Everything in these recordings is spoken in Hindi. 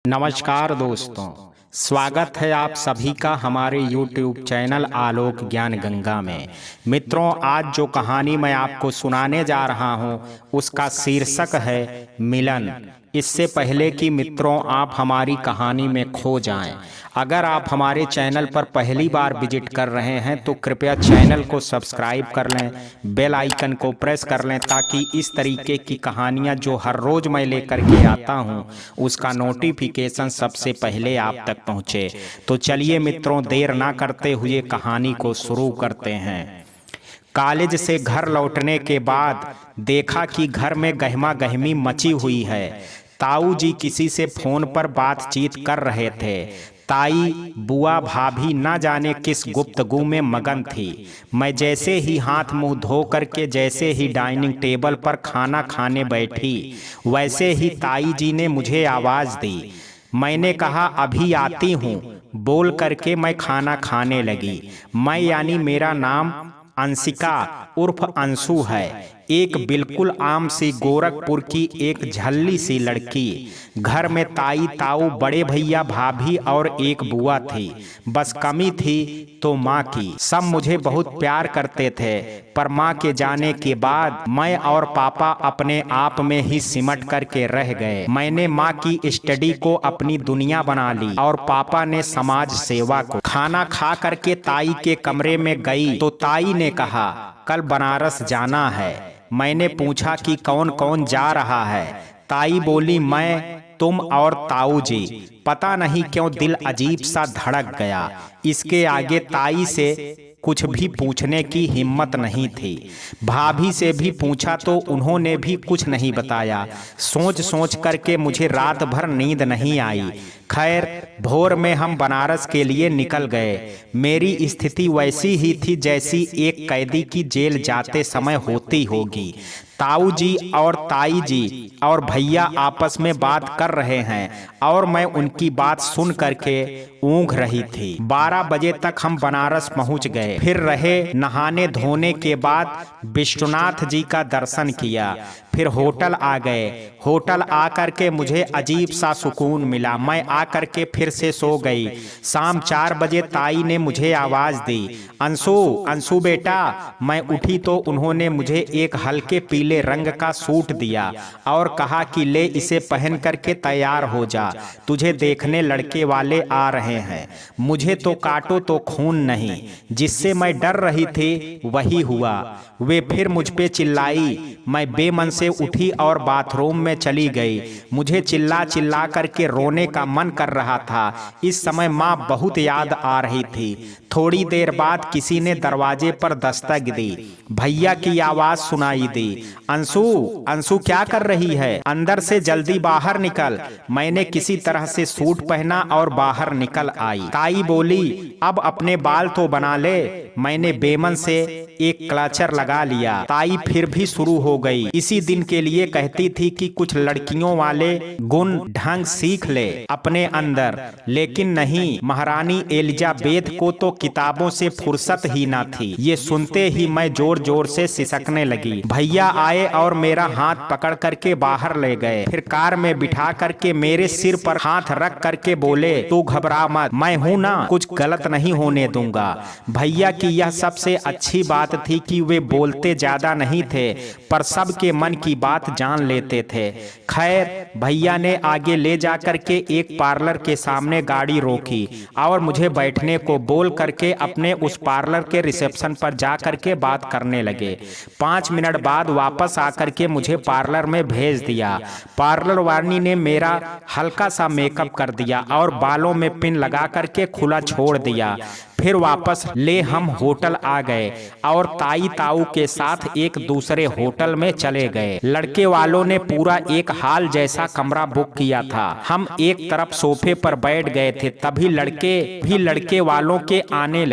नमस्कार दोस्तों, स्वागत है आप सभी का हमारे YouTube चैनल आलोक ज्ञान गंगा में। मित्रों, आज जो कहानी मैं आपको सुनाने जा रहा हूं उसका शीर्षक है मिलन। इससे पहले कि मित्रों आप हमारी कहानी में खो जाएं, अगर आप हमारे चैनल पर पहली बार विजिट कर रहे हैं तो कृपया चैनल को सब्सक्राइब कर लें, बेल आइकन को प्रेस कर लें ताकि इस तरीके की कहानियां जो हर रोज मैं लेकर के आता हूं उसका नोटिफिकेशन सबसे पहले आप तक पहुंचे। तो चलिए मित्रों, देर ना करते हुए कहानी को शुरू करते हैं। कॉलेज से घर लौटने के बाद देखा कि घर में गहमा गहमी मची हुई है। ताऊ जी किसी से फोन पर बातचीत कर रहे थे। ताई, बुआ, भाभी न जाने किस गुप्तगू में मगन थी। मैं जैसे ही हाथ मुंह धो करके जैसे ही डाइनिंग टेबल पर खाना खाने बैठी वैसे ही ताई जी ने मुझे आवाज दी। मैंने कहा अभी आती हूँ बोल करके मैं खाना खाने लगी। मैं यानी मेरा नाम अंशिका उर्फ अंशु है, एक बिल्कुल आम सी गोरखपुर की एक झल्ली सी लड़की। घर में ताई, ताऊ, बड़े भैया, भाभी और एक बुआ थी। बस कमी थी तो माँ की। सब मुझे बहुत प्यार करते थे, पर माँ के जाने के बाद मैं और पापा अपने आप में ही सिमट करके रह गए। मैंने माँ की स्टडी को अपनी दुनिया बना ली और पापा ने समाज सेवा को। खाना खा करके ताई के कमरे में गई तो ताई ने कहा कल बनारस जाना है। मैंने पूछा कि कौन कौन जा रहा है। ताई बोली मैं, तुम और ताऊ जी। पता नहीं क्यों दिल अजीब सा धड़क गया। इसके आगे ताई से कुछ भी पूछने की हिम्मत नहीं थी। भाभी से भी पूछा तो उन्होंने भी कुछ नहीं बताया। सोच सोच करके मुझे रात भर नींद नहीं आई। खैर, भोर में हम बनारस के लिए निकल गए। मेरी स्थिति वैसी ही थी जैसी एक कैदी की जेल जाते समय होती होगी। ताऊ जी और ताई जी और भैया आपस में बात कर रहे हैं और मैं उनकी बात सुन करके ऊँघ रही थी। 12 बजे तक हम बनारस पहुंच गए। फिर रहे नहाने धोने के बाद विश्वनाथ जी का दर्शन किया। फिर होटल आ गए। होटल आकर के मुझे अजीब सा सुकून मिला। मैं आकर के फिर से सो गई। शाम 4 बजे ताई ने मुझे आवाज दी, अंशु, अंशु बेटा। मैं उठी तो उन्होंने मुझे एक हल्के पीले रंग का सूट दिया और कहा कि ले इसे पहन करके तैयार हो जा, तुझे देखने लड़के वाले आ रहे हैं। मुझे तो काटो तो खून नहीं। जिससे मैं डर रही थी वही हुआ। वे फिर मुझ पे चिल्लाई। मैं बेमन से उठी और बाथरूम में चली गई। मुझे चिल्ला चिल्ला करके रोने का मन कर रहा था। इस समय माँ बहुत याद आ रही थी। थोड़ी देर बाद किसी ने दरवाजे पर दस्तक दी। भैया की आवाज सुनाई दी, अंशु, अंशु क्या कर रही है? अंदर से जल्दी बाहर निकल। मैंने किसी तरह से सूट पहना और बाहर निकल आई। ताई बोली अब अपने बाल तो बना ले। मैंने बेमन से एक क्लचर लगा लिया। ताई फिर भी शुरू हो गई। इसी दिन के लिए कहती थी कि कुछ लड़कियों वाले गुण ढंग सीख ले अपने अंदर, लेकिन नहीं, महारानी एलिजाबेथ को तो किताबों से फुर्सत ही ना थी। ये सुनते ही मैं जोर जोर से सिसकने लगी। भैया आए और मेरा हाथ पकड़ करके बाहर ले गए। फिर कार में बिठा करके मेरे सिर पर हाथ रख करके बोले तू घबरा मत, मैं हूं ना, कुछ गलत नहीं होने दूंगा। भैया की यह सबसे अच्छी बात थी कि वे बोलते ज्यादा नहीं थे पर सबके मन की बात जान लेते थे। खैर, भैया ने आगे ले जा करके एक पार्लर के सामने गाड़ी रोकी और मुझे बैठने को बोल करके अपने उस पार्लर के रिसेप्शन पर जा करके बात करने लगे। 5 मिनट बाद वापस आकर के मुझे पार्लर में भेज दिया। पार्लर वाली ने मेरा हल्का सा मेकअप कर दिया और बालों में पिन लगा करके खुला छोड़ दिया। फिर वापस ले हम होटल आ गए और ताई ताऊ के साथ एक दूसरे होटल में चले गए। लड़के वालों ने पूरा एक हॉल जैसा कमरा बुक किया था। हम एक तरफ सोफे पर बैठ गए थे। तभी लड़के वालों के आने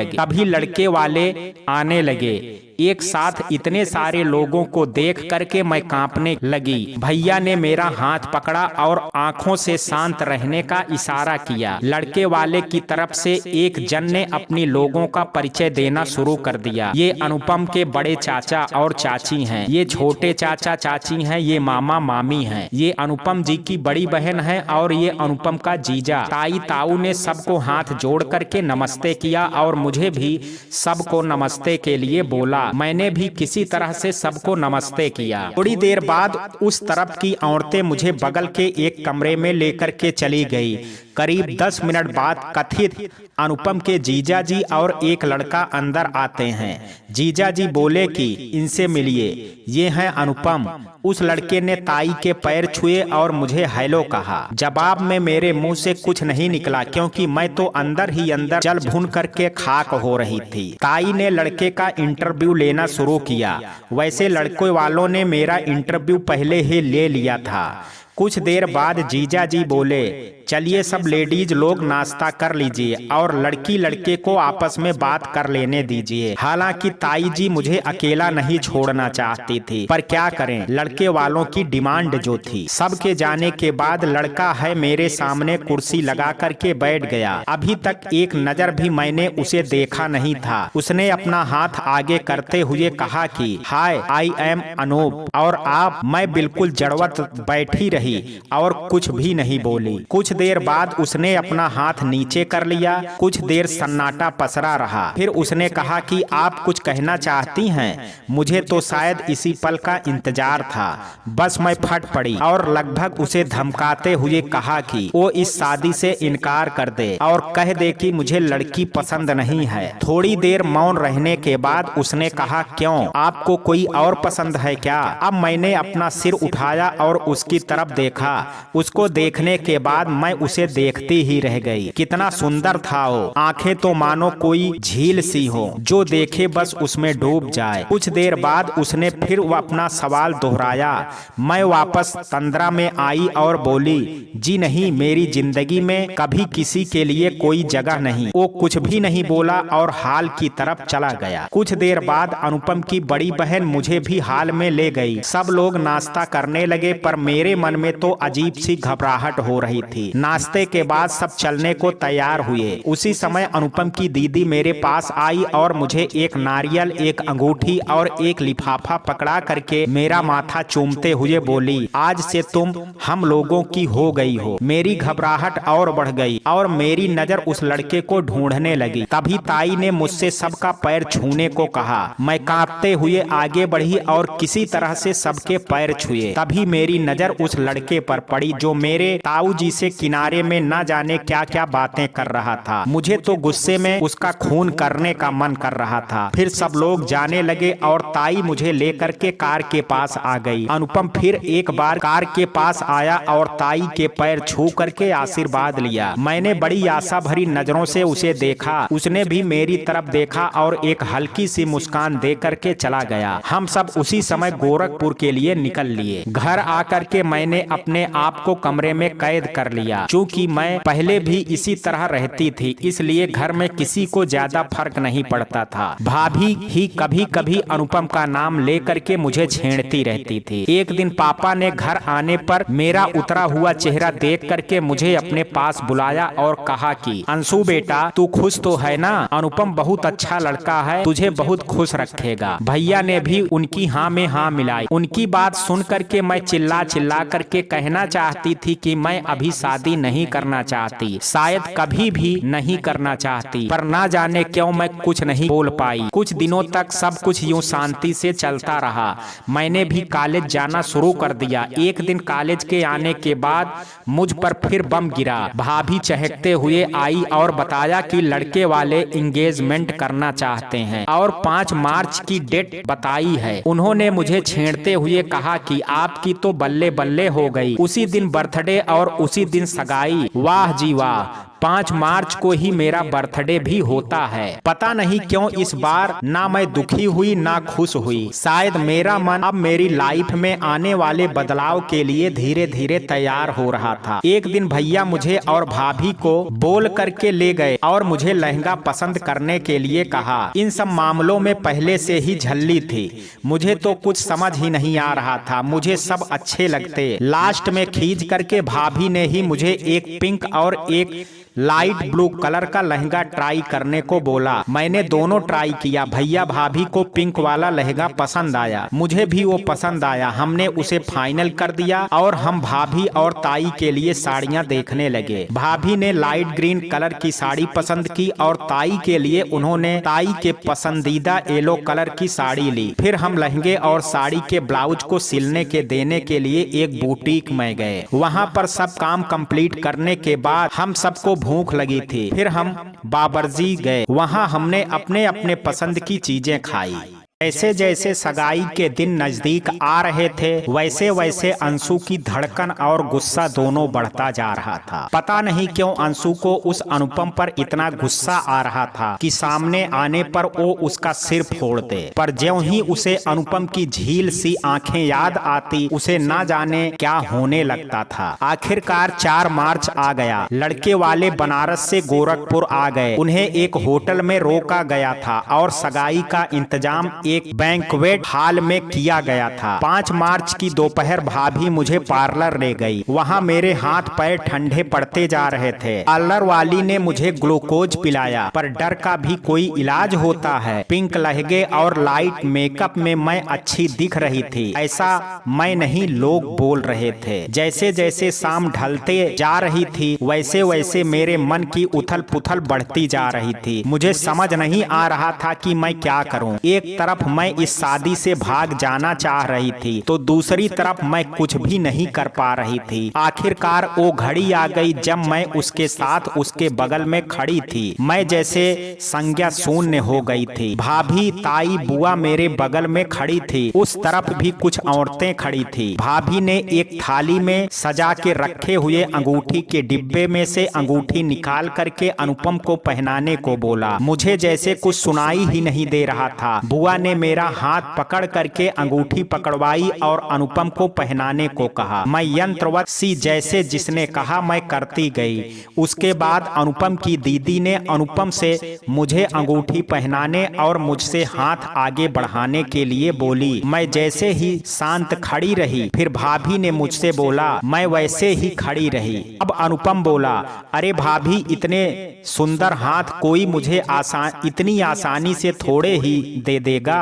लगे। एक साथ इतने सारे लोगों को देख करके मैं कांपने लगी। भैया ने मेरा हाथ पकड़ा और आंखों से शांत रहने का इशारा किया। लड़के वाले की तरफ से एक जन ने अपनी लोगों का परिचय देना शुरू कर दिया। ये अनुपम के बड़े चाचा और चाची हैं, ये छोटे चाचा चाची हैं, ये मामा मामी हैं, ये अनुपम जी की बड़ी बहन है और ये अनुपम का जीजा। ताई ताऊ ने सबको हाथ जोड़ करके नमस्ते किया और मुझे भी सबको नमस्ते के लिए बोला। मैंने भी किसी तरह से सबको नमस्ते किया। थोड़ी देर बाद उस तरफ की औरतें मुझे बगल के एक कमरे में लेकर के चली गई। करीब 10 मिनट बाद कथित अनुपम के जीजा जी और एक लड़का अंदर आते हैं। जीजा जी बोले कि इनसे मिलिए, ये हैं अनुपम। उस लड़के ने ताई के पैर छुए और मुझे हेलो कहा। जवाब में मेरे मुंह से कुछ नहीं निकला क्योंकि मैं तो अंदर ही अंदर जल भून करके खाक हो रही थी। ताई ने लड़के का इंटरव्यू लेना शुरू किया। वैसे लड़के वालों ने मेरा इंटरव्यू पहले ही ले लिया था। कुछ देर बाद जीजा जी बोले, चलिए सब लेडीज लोग नाश्ता कर लीजिए और लड़की लड़के को आपस में बात कर लेने दीजिए। हालांकि ताई जी मुझे अकेला नहीं छोड़ना चाहती थी, पर क्या करें, लड़के वालों की डिमांड जो थी। सबके जाने के बाद लड़का है मेरे सामने कुर्सी लगा करके बैठ गया। अभी तक एक नजर भी मैंने उसे देखा नहीं था। उसने अपना हाथ आगे करते हुए कहा कि हाय, आई एम अनूप, और आप। मैं बिल्कुल जड़वत बैठी रही और कुछ भी नहीं बोली। कुछ देर बाद उसने अपना हाथ नीचे कर लिया। कुछ देर सन्नाटा पसरा रहा। फिर उसने कहा कि आप कुछ कहना चाहती हैं? मुझे तो शायद इसी पल का इंतजार था। बस मैं फट पड़ी और लगभग उसे धमकाते हुए कहा कि वो इस शादी से इनकार कर दे और कह दे कि मुझे लड़की पसंद नहीं है। थोड़ी देर मौन रहने के बाद उसने कहा, क्यों, आपको कोई और पसंद है क्या? अब मैंने अपना सिर उठाया और उसकी तरफ देखा। उसको देखने के बाद मैं उसे देखती ही रह गई। कितना सुंदर था वो। आंखें तो मानो कोई झील सी हो, जो देखे बस उसमें डूब जाए। कुछ देर बाद उसने फिर वो अपना सवाल दोहराया। मैं वापस तंद्रा में आई और बोली, जी नहीं, मेरी जिंदगी में कभी किसी के लिए कोई जगह नहीं। वो कुछ भी नहीं बोला और हाल की तरफ चला गया। कुछ देर बाद अनुपम की बड़ी बहन मुझे भी हाल में ले गई। सब लोग नाश्ता करने लगे, पर मेरे मन में तो अजीब सी घबराहट हो रही थी। नाश्ते के बाद सब चलने को तैयार हुए। उसी समय अनुपम की दीदी मेरे पास आई और मुझे एक नारियल, एक अंगूठी और एक लिफाफा पकड़ा करके मेरा माथा चूमते हुए बोली, आज से तुम हम लोगों की हो गई हो। मेरी घबराहट और बढ़ गई और मेरी नजर उस लड़के को ढूंढने लगी। तभी ताई ने मुझसे सबका पैर छूने को कहा। मैं कांपते हुए आगे बढ़ी और किसी तरह से सबके पैर छुए। तभी मेरी नजर उस लड़के पर पड़ी जो मेरे ताऊ जी से किनारे में न जाने क्या क्या बातें कर रहा था। मुझे तो गुस्से में उसका खून करने का मन कर रहा था। फिर सब लोग जाने लगे और ताई मुझे लेकर के कार के पास आ गई। अनुपम फिर एक बार कार के पास आया और ताई के पैर छू करके आशीर्वाद लिया। मैंने बड़ी आशा भरी नजरों से उसे देखा। उसने भी मेरी तरफ देखा और एक हल्की सी मुस्कान दे करके चला गया। हम सब उसी समय गोरखपुर के लिए निकल लिए। घर आकर के मैंने अपने आप को कमरे में कैद कर लिया। चूंकि मैं पहले भी इसी तरह रहती थी, इसलिए घर में किसी को ज्यादा फर्क नहीं पड़ता था। भाभी ही कभी कभी अनुपम का नाम लेकर के मुझे छेड़ती रहती थी। एक दिन पापा ने घर आने पर मेरा उतरा हुआ चेहरा देख करके मुझे अपने पास बुलाया और कहा कि अंशु बेटा, तू खुश तो है ना? अनुपम बहुत अच्छा लड़का है, तुझे बहुत खुश रखेगा। भैया ने भी उनकी हाँ में हाँ मिलाई। उनकी बात सुन करके मैं चिल्ला चिल्ला करके कहना चाहती थी कि मैं अभी शादी नहीं करना चाहती, शायद कभी भी नहीं करना चाहती, पर ना जाने क्यों मैं कुछ नहीं बोल पाई। कुछ दिनों तक सब कुछ यूं शांति से चलता रहा। मैंने भी कॉलेज जाना शुरू कर दिया। एक दिन कॉलेज के आने के बाद मुझ पर फिर बम गिरा। भाभी चहकते हुए आई और बताया कि लड़के वाले एंगेजमेंट करना चाहते हैं और 5 मार्च की डेट बताई है। उन्होंने मुझे छेड़ते हुए कहा कि आपकी तो बल्ले बल्ले हो गई, उसी दिन बर्थडे और उसी दिन सगाई। वाह जी वाह, 5 मार्च को ही मेरा बर्थडे भी होता है। पता नहीं क्यों इस बार ना मैं दुखी हुई ना खुश हुई। शायद मेरा मन अब मेरी लाइफ में आने वाले बदलाव के लिए धीरे धीरे तैयार हो रहा था। एक दिन भैया मुझे और भाभी को बोल करके ले गए और मुझे लहंगा पसंद करने के लिए कहा। इन सब मामलों में पहले से ही झल्ली थी। मुझे तो कुछ समझ ही नहीं आ रहा था। मुझे सब अच्छे लगते। लास्ट में खींच करके भाभी ने ही मुझे एक पिंक और एक लाइट ब्लू कलर का लहंगा ट्राई करने को बोला। मैंने दोनों ट्राई किया। भैया भाभी को पिंक वाला लहंगा पसंद आया, मुझे भी वो पसंद आया। हमने उसे फाइनल कर दिया और हम भाभी और ताई के लिए साड़ियां देखने लगे। भाभी ने लाइट ग्रीन कलर की साड़ी पसंद की और ताई के लिए उन्होंने ताई के पसंदीदा येलो कलर की साड़ी ली। फिर हम लहंगे और साड़ी के ब्लाउज को सिलने के देने के लिए एक बुटीक में गए। वहां पर सब काम कंप्लीट करने के बाद हम सबको भूख लगी थी। फिर हम बाबरजी गए। वहां हमने अपने अपने पसंद की चीजें खाई। जैसे जैसे सगाई के दिन नजदीक आ रहे थे वैसे वैसे अंशु की धड़कन और गुस्सा दोनों बढ़ता जा रहा था। पता नहीं क्यों अंशु को उस अनुपम पर इतना गुस्सा आ रहा था कि सामने आने पर वो उसका सिर फोड़ दे। पर ज्यों ही उसे अनुपम की झील सी आंखें याद आती, उसे ना जाने क्या होने लगता था। आखिरकार 4 मार्च आ गया। लड़के वाले बनारस से गोरखपुर आ गए। उन्हें एक होटल में रोका गया था और सगाई का इंतजाम एक बैंक्वेट हॉल में किया गया था। 5 मार्च की दोपहर भाभी मुझे पार्लर ले गई। वहां मेरे हाथ पैर ठंडे पड़ते जा रहे थे। पार्लर वाली ने मुझे ग्लूकोज पिलाया, पर डर का भी कोई इलाज होता है। पिंक लहंगे और लाइट मेकअप में मैं अच्छी दिख रही थी, ऐसा मैं नहीं लोग बोल रहे थे। जैसे जैसे शाम ढलते जा रही थी वैसे वैसे मेरे मन की उथल पुथल बढ़ती जा रही थी। मुझे समझ नहीं आ रहा था कि मैं क्या करूं। एक तरफ मैं इस शादी से भाग जाना चाह रही थी तो दूसरी तरफ मैं कुछ भी नहीं कर पा रही थी। आखिरकार वो घड़ी आ गई जब मैं उसके साथ उसके बगल में खड़ी थी। मैं जैसे संज्ञा शून्य हो गई थी। भाभी ताई बुआ मेरे बगल में खड़ी थी। उस तरफ भी कुछ औरतें खड़ी थी। भाभी ने एक थाली में सजा के रखे हुए अंगूठी के डिब्बे में से अंगूठी निकाल करके अनुपम को पहनाने को बोला। मुझे जैसे कुछ सुनाई ही नहीं दे रहा था। बुआ ने मेरा हाथ पकड़ करके अंगूठी पकड़वाई और अनुपम को पहनाने को कहा। मैं यंत्रवत सी जैसे जिसने कहा मैं करती गई। उसके बाद अनुपम की दीदी ने अनुपम से मुझे अंगूठी पहनाने और मुझसे हाथ आगे बढ़ाने के लिए बोली। मैं जैसे ही शांत खड़ी रही, फिर भाभी ने मुझसे बोला, मैं वैसे ही खड़ी रही। अब अनुपम बोला, अरे भाभी इतने सुंदर हाथ कोई मुझे इतनी आसानी से थोड़े ही दे देगा।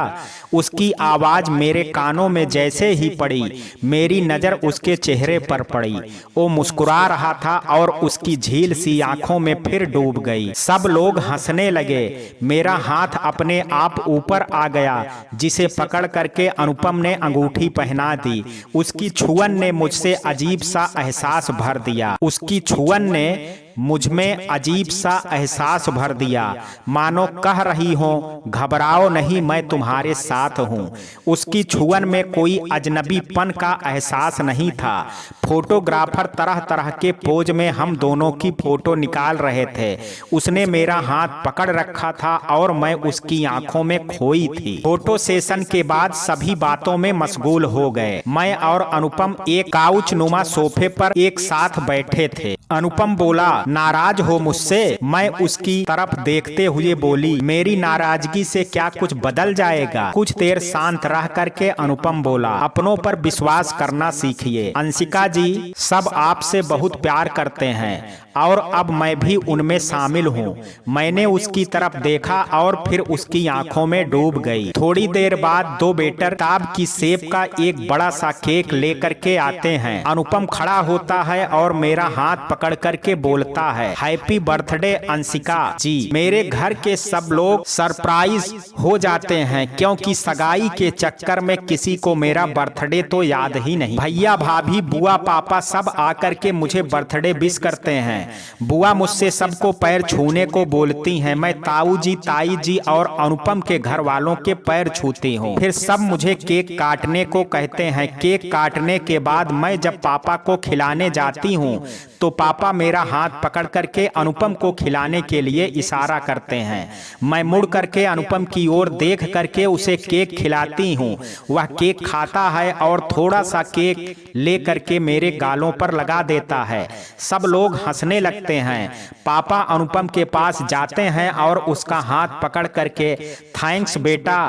उसकी आवाज मेरे कानों में जैसे ही पड़ी, मेरी नजर उसके चेहरे पर पड़ी। वो मुस्कुरा रहा था और उसकी झील सी आंखों में फिर डूब गई। सब लोग हंसने लगे। मेरा हाथ अपने आप ऊपर आ गया, जिसे पकड़ करके अनुपम ने अंगूठी पहना दी। उसकी छुअन ने मुझसे अजीब सा एहसास भर दिया। उसकी छुअन ने मुझ में अजीब सा एहसास भर दिया, मानो कह रही हो घबराओ नहीं, मैं तुम्हारे साथ हूँ। उसकी छुअन में कोई अजनबीपन का एहसास नहीं था। फोटोग्राफर तरह तरह के पोज में हम दोनों की फोटो निकाल रहे थे। उसने मेरा हाथ पकड़ रखा था और मैं उसकी आंखों में खोई थी। फोटो सेशन के बाद सभी बातों में मशगूल हो गए। मैं और अनुपम एक काउच नुमा सोफे पर एक साथ बैठे थे। अनुपम बोला, नाराज हो मुझसे? मैं उसकी तरफ देखते हुए बोली, मेरी नाराजगी से क्या कुछ बदल जाएगा? कुछ देर शांत रह करके अनुपम बोला, अपनों पर विश्वास करना सीखिए। अंशिका जी सब आपसे बहुत प्यार करते हैं और अब मैं भी उनमें शामिल हूँ। मैंने उसकी तरफ देखा और फिर उसकी आंखों में डूब गई। थोड़ी देर बाद 2 वेटर किताब की शेप का एक बड़ा सा केक लेकर के आते हैं। अनुपम खड़ा होता है और मेरा हाथ पकड़ करके बोलता है, हैप्पी बर्थडे अंशिका जी। मेरे घर के सब लोग सरप्राइज हो जाते हैं क्योंकि सगाई के चक्कर में किसी को मेरा बर्थडे तो याद ही नहीं। भैया भाभी बुआ पापा सब आकर के मुझे बर्थडे विश करते हैं। बुआ मुझसे सबको पैर छूने को बोलती हैं। मैं ताऊ जी ताई जी और अनुपम के घर वालों के पैर छूती हूँ। फिर सब मुझे केक काटने को कहते हैं। केक काटने के बाद मैं जब पापा को खिलाने जाती हूँ तो पापा मेरा हाथ पकड़ करके अनुपम को खिलाने के लिए इशारा करते हैं। मैं मुड़ करके अनुपम की ओर देख करके उसे केक खिलाती हूँ। वह केक खाता है और थोड़ा सा केक ले करके मेरे गालों पर लगा देता है। सब लोग हंसने लगते हैं। पापा अनुपम के पास जाते हैं और उसका हाथ पकड़ करके थैंक्स बेटा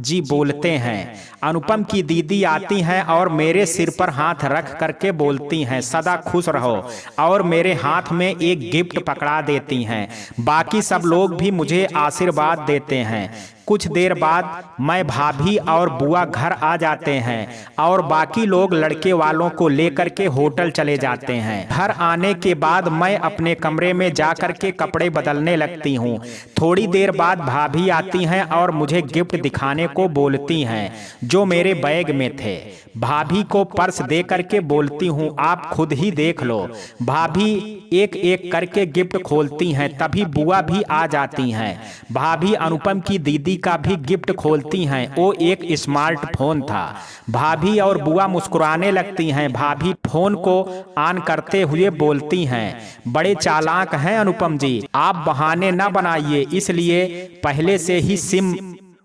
जी बोलते हैं। अनुपम की दीदी आती हैं और मेरे सिर पर हाथ रख करके बोलती हैं सदा खुश रहो, और मेरे हाथ में एक गिफ्ट पकड़ा देती हैं। बाकी सब लोग भी मुझे आशीर्वाद देते हैं। कुछ देर बाद मैं भाभी और बुआ घर आ जाते हैं और बाकी लोग लड़के वालों को लेकर के होटल चले जाते हैं। घर आने के बाद मैं अपने कमरे में जाकर के कपड़े बदलने लगती हूँ। थोड़ी देर बाद भाभी आती हैं और मुझे गिफ्ट दिखाने को बोलती हैं जो मेरे बैग में थे। भाभी को पर्स दे करके बोलती हूँ आप खुद ही देख लो। भाभी एक एक करके गिफ्ट खोलती हैं। तभी बुआ भी आ जाती हैं। भाभी अनुपम की दीदी का भी गिफ्ट खोलती हैं। वो एक स्मार्टफोन था। भाभी और बुआ मुस्कुराने लगती हैं। भाभी फोन को ऑन करते हुए बोलती हैं बड़े चालाक हैं अनुपम जी, आप बहाने न बनाइए, इसलिए पहले से ही सिम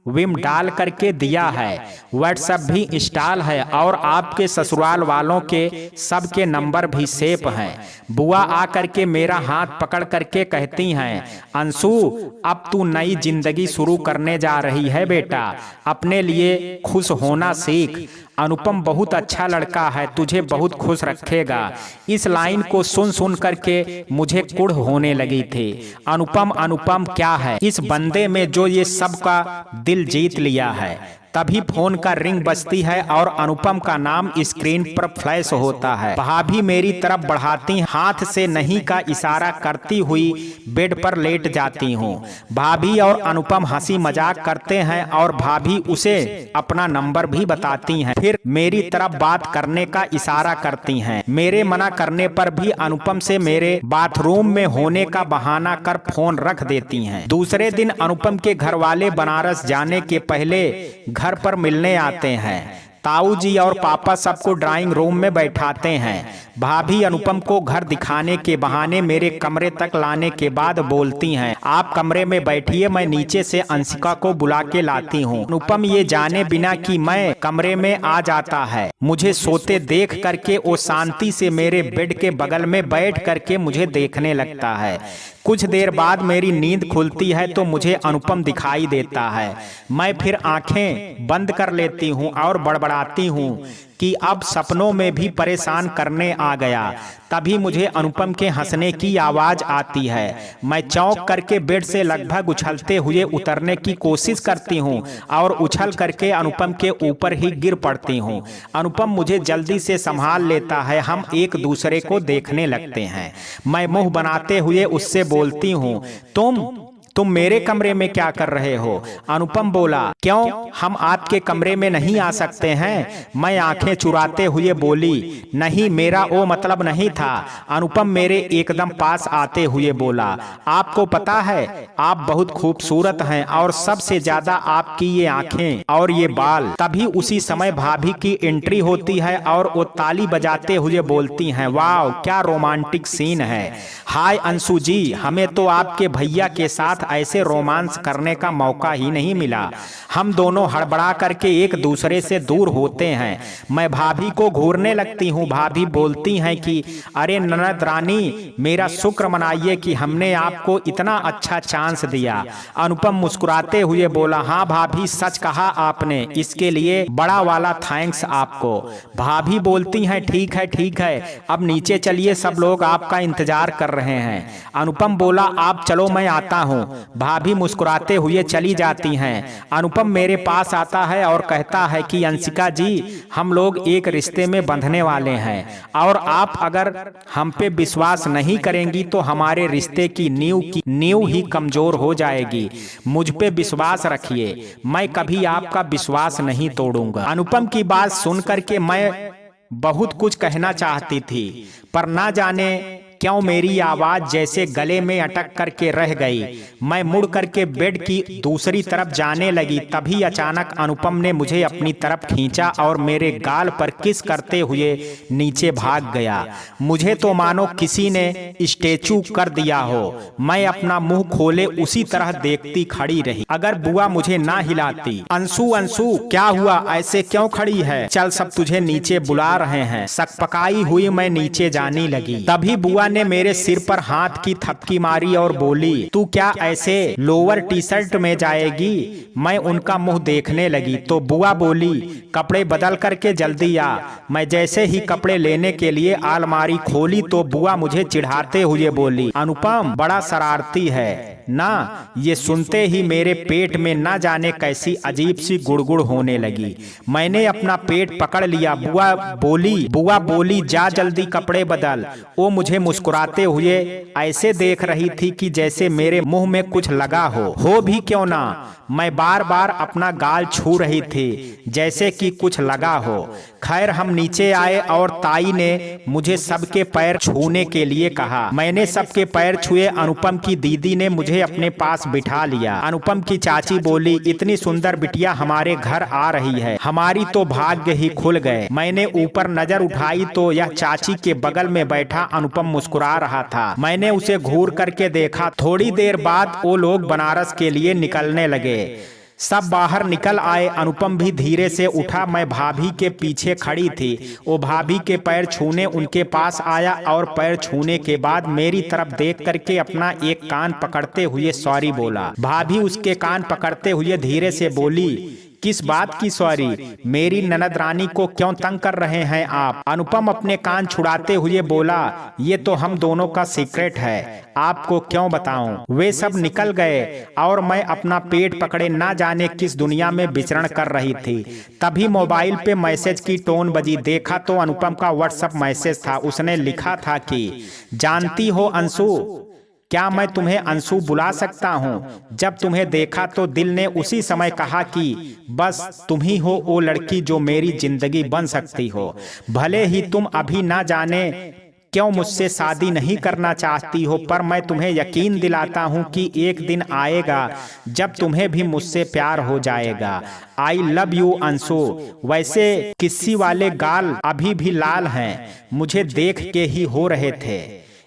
विम डाल करके दिया है, व्हाट्सएप भी इंस्टॉल है और आपके ससुराल वालों के सबके नंबर भी सेव हैं। बुआ आकर के मेरा हाथ पकड़ करके कहती हैं अंशु अब तू नई जिंदगी शुरू करने जा रही है बेटा, अपने लिए खुश होना सीख। अनुपम बहुत अच्छा लड़का है, तुझे बहुत खुश रखेगा। इस लाइन को सुन सुन करके मुझे कुढ़ होने लगी थी। अनुपम अनुपम क्या है इस बंदे में जो ये सबका दिल जीत लिया है। तभी फोन का रिंग बजती है और अनुपम का नाम स्क्रीन पर फ्लैश होता है। भाभी मेरी तरफ बढ़ाती हाथ से नहीं का इशारा करती हुई बेड पर लेट जाती हूँ। भाभी और अनुपम हंसी मजाक करते हैं और भाभी उसे अपना नंबर भी बताती हैं। फिर मेरी तरफ बात करने का इशारा करती हैं। मेरे मना करने पर भी अनुपम से मेरे बाथरूम में होने का बहाना कर फोन रख देती हैं। दूसरे दिन अनुपम के घर वाले बनारस जाने के पहले घर पर मिलने आते हैं। ताऊ जी और पापा सबको ड्राइंग रूम में बैठाते हैं। भाभी अनुपम को घर दिखाने के बहाने मेरे कमरे तक लाने के बाद बोलती हैं आप कमरे में बैठिए, मैं नीचे से अंशिका को बुला के लाती हूँ। अनुपम ये जाने बिना कि मैं कमरे में आ जाता है। मुझे सोते देख करके वो शांति से मेरे बेड के बगल में बैठ करके मुझे देखने लगता है। कुछ देर बाद मेरी नींद खुलती है तो मुझे अनुपम दिखाई देता है। मैं फिर आंखें बंद कर लेती हूँ और बड़बड़ाती हूँ कि अब सपनों में भी परेशान करने आ गया। तभी मुझे अनुपम के हंसने की आवाज आती है। मैं चौंक करके बेड से लगभग उछलते हुए उतरने की कोशिश करती हूँ और उछल करके अनुपम के ऊपर ही गिर पड़ती हूँ। अनुपम मुझे जल्दी से संभाल लेता है। हम एक दूसरे को देखने लगते हैं। मैं मुंह बनाते हुए उससे बोलती हूँ तुम मेरे कमरे में क्या कर रहे हो? अनुपम बोला क्यों, हम आपके कमरे में नहीं आ सकते हैं? मैं आंखें चुराते हुए बोली नहीं, मेरा वो मतलब नहीं था। अनुपम मेरे एकदम पास आते हुए बोला आपको पता है आप बहुत खूबसूरत हैं और सबसे ज्यादा आपकी ये आंखें और ये बाल। तभी उसी समय भाभी की एंट्री होती है और वो ताली बजाते हुए बोलती हैं वाह क्या रोमांटिक सीन है। हाय अंशु जी, हमें तो आपके भैया के साथ ऐसे रोमांस करने का मौका ही नहीं मिला। हम दोनों हड़बड़ा करके एक दूसरे से दूर होते हैं। मैं भाभी को घूरने लगती हूँ। भाभी बोलती हैं कि अरे ननद रानी, मेरा शुक्र मनाइए कि हमने आपको इतना अच्छा चांस दिया। अनुपम मुस्कुराते हुए बोला हाँ भाभी, सच कहा आपने, इसके लिए बड़ा वाला थैंक्स आपको। भाभी बोलती हैं ठीक है, अब नीचे चलिए, सब लोग आपका इंतजार कर रहे हैं। अनुपम बोला आप चलो, मैं आता हूँ। भाभी मुस्कुराते हुए चली जाती हैं। अनुपम मेरे पास आता है और कहता है कि अंशिका जी, हम लोग एक रिश्ते में बंधने वाले हैं और आप अगर हम पे विश्वास नहीं करेंगी तो हमारे रिश्ते की नींव ही कमजोर हो जाएगी। मुझ पे विश्वास रखिए, मैं कभी आपका विश्वास नहीं तोड़ूंगा। अनुपम की बात सुन करके मैं बहुत कुछ कहना चाहती थी, पर ना जाने क्यों मेरी आवाज जैसे गले में अटक करके रह गई। मैं मुड़ करके बेड की दूसरी तरफ जाने लगी, तभी अचानक अनुपम ने मुझे अपनी तरफ खींचा और मेरे गाल पर किस करते हुए नीचे भाग गया। मुझे तो मानो किसी ने स्टैचू कर दिया हो। मैं अपना मुंह खोले उसी तरह देखती खड़ी रही। अगर बुआ मुझे ना हिलाती। अंशु अंशु क्या हुआ, ऐसे क्यों खड़ी है? चल सब तुझे नीचे बुला रहे हैं। सकपकाई हुई मैं नीचे जाने लगी। तभी बुआ ने मेरे सिर पर हाथ की थपकी मारी और बोली, तू क्या ऐसे लोअर टी शर्ट में जाएगी? मैं उनका मुंह देखने लगी तो बुआ बोली, कपड़े बदल करके जल्दी आ। मैं जैसे ही कपड़े लेने के लिए अलमारी खोली तो बुआ मुझे चिढ़ाते हुए बोली, अनुपम बड़ा शरारती है ना। ये सुनते ही मेरे पेट में ना जाने कैसी अजीब सी गुड़गुड़ होने लगी। मैंने अपना पेट पकड़ लिया। बुआ बोली जा जल्दी कपड़े बदल। वो मुझे मुस्कुराते हुए ऐसे देख रही थी कि जैसे मेरे मुंह में कुछ लगा हो भी क्यों ना। मैं बार बार अपना गाल छू रही थी जैसे कि कुछ लगा हो। खैर हम नीचे आए और ताई ने मुझे सबके पैर छूने के लिए कहा। मैंने सबके पैर छुए। अनुपम की दीदी ने मुझे अपने पास बिठा लिया। अनुपम की चाची बोली, इतनी सुंदर बिटिया हमारे घर आ रही है, हमारी तो भाग्य ही खुल गए। मैंने ऊपर नजर उठाई तो यह चाची के बगल में बैठा अनुपम मुस्कुरा रहा था। मैंने उसे घूर करके देखा। थोड़ी देर बाद वो लोग बनारस के लिए निकलने लगे। सब बाहर निकल आए। अनुपम भी धीरे से उठा। मैं भाभी के पीछे खड़ी थी। वो भाभी के पैर छूने उनके पास आया और पैर छूने के बाद मेरी तरफ देख करके अपना एक कान पकड़ते हुए सॉरी बोला। भाभी उसके कान पकड़ते हुए धीरे से बोली, किस बात की सॉरी? मेरी ननद रानी को क्यों तंग कर रहे हैं आप? अनुपम अपने कान छुड़ाते हुए बोला, ये तो हम दोनों का सीक्रेट है, आपको क्यों बताऊं? वे सब निकल गए और मैं अपना पेट पकड़े ना जाने किस दुनिया में विचरण कर रही थी। तभी मोबाइल पे मैसेज की टोन बजी। देखा तो अनुपम का व्हाट्सएप मैसेज था। उसने लिखा था कि जानती हो अंशु, क्या मैं तुम्हें अंशु बुला सकता हूँ? जब तुम्हें देखा तो दिल ने उसी समय कहा कि बस तुम ही हो वो लड़की जो मेरी जिंदगी बन सकती हो। भले ही तुम अभी ना जाने क्यों मुझसे शादी नहीं करना चाहती हो, पर मैं तुम्हें यकीन दिलाता हूँ कि एक दिन आएगा जब तुम्हें भी मुझसे प्यार हो जाएगा। I love you Anshu. वैसे किस्सी वाले गाल अभी भी लाल हैं, मुझे देख के ही हो रहे थे।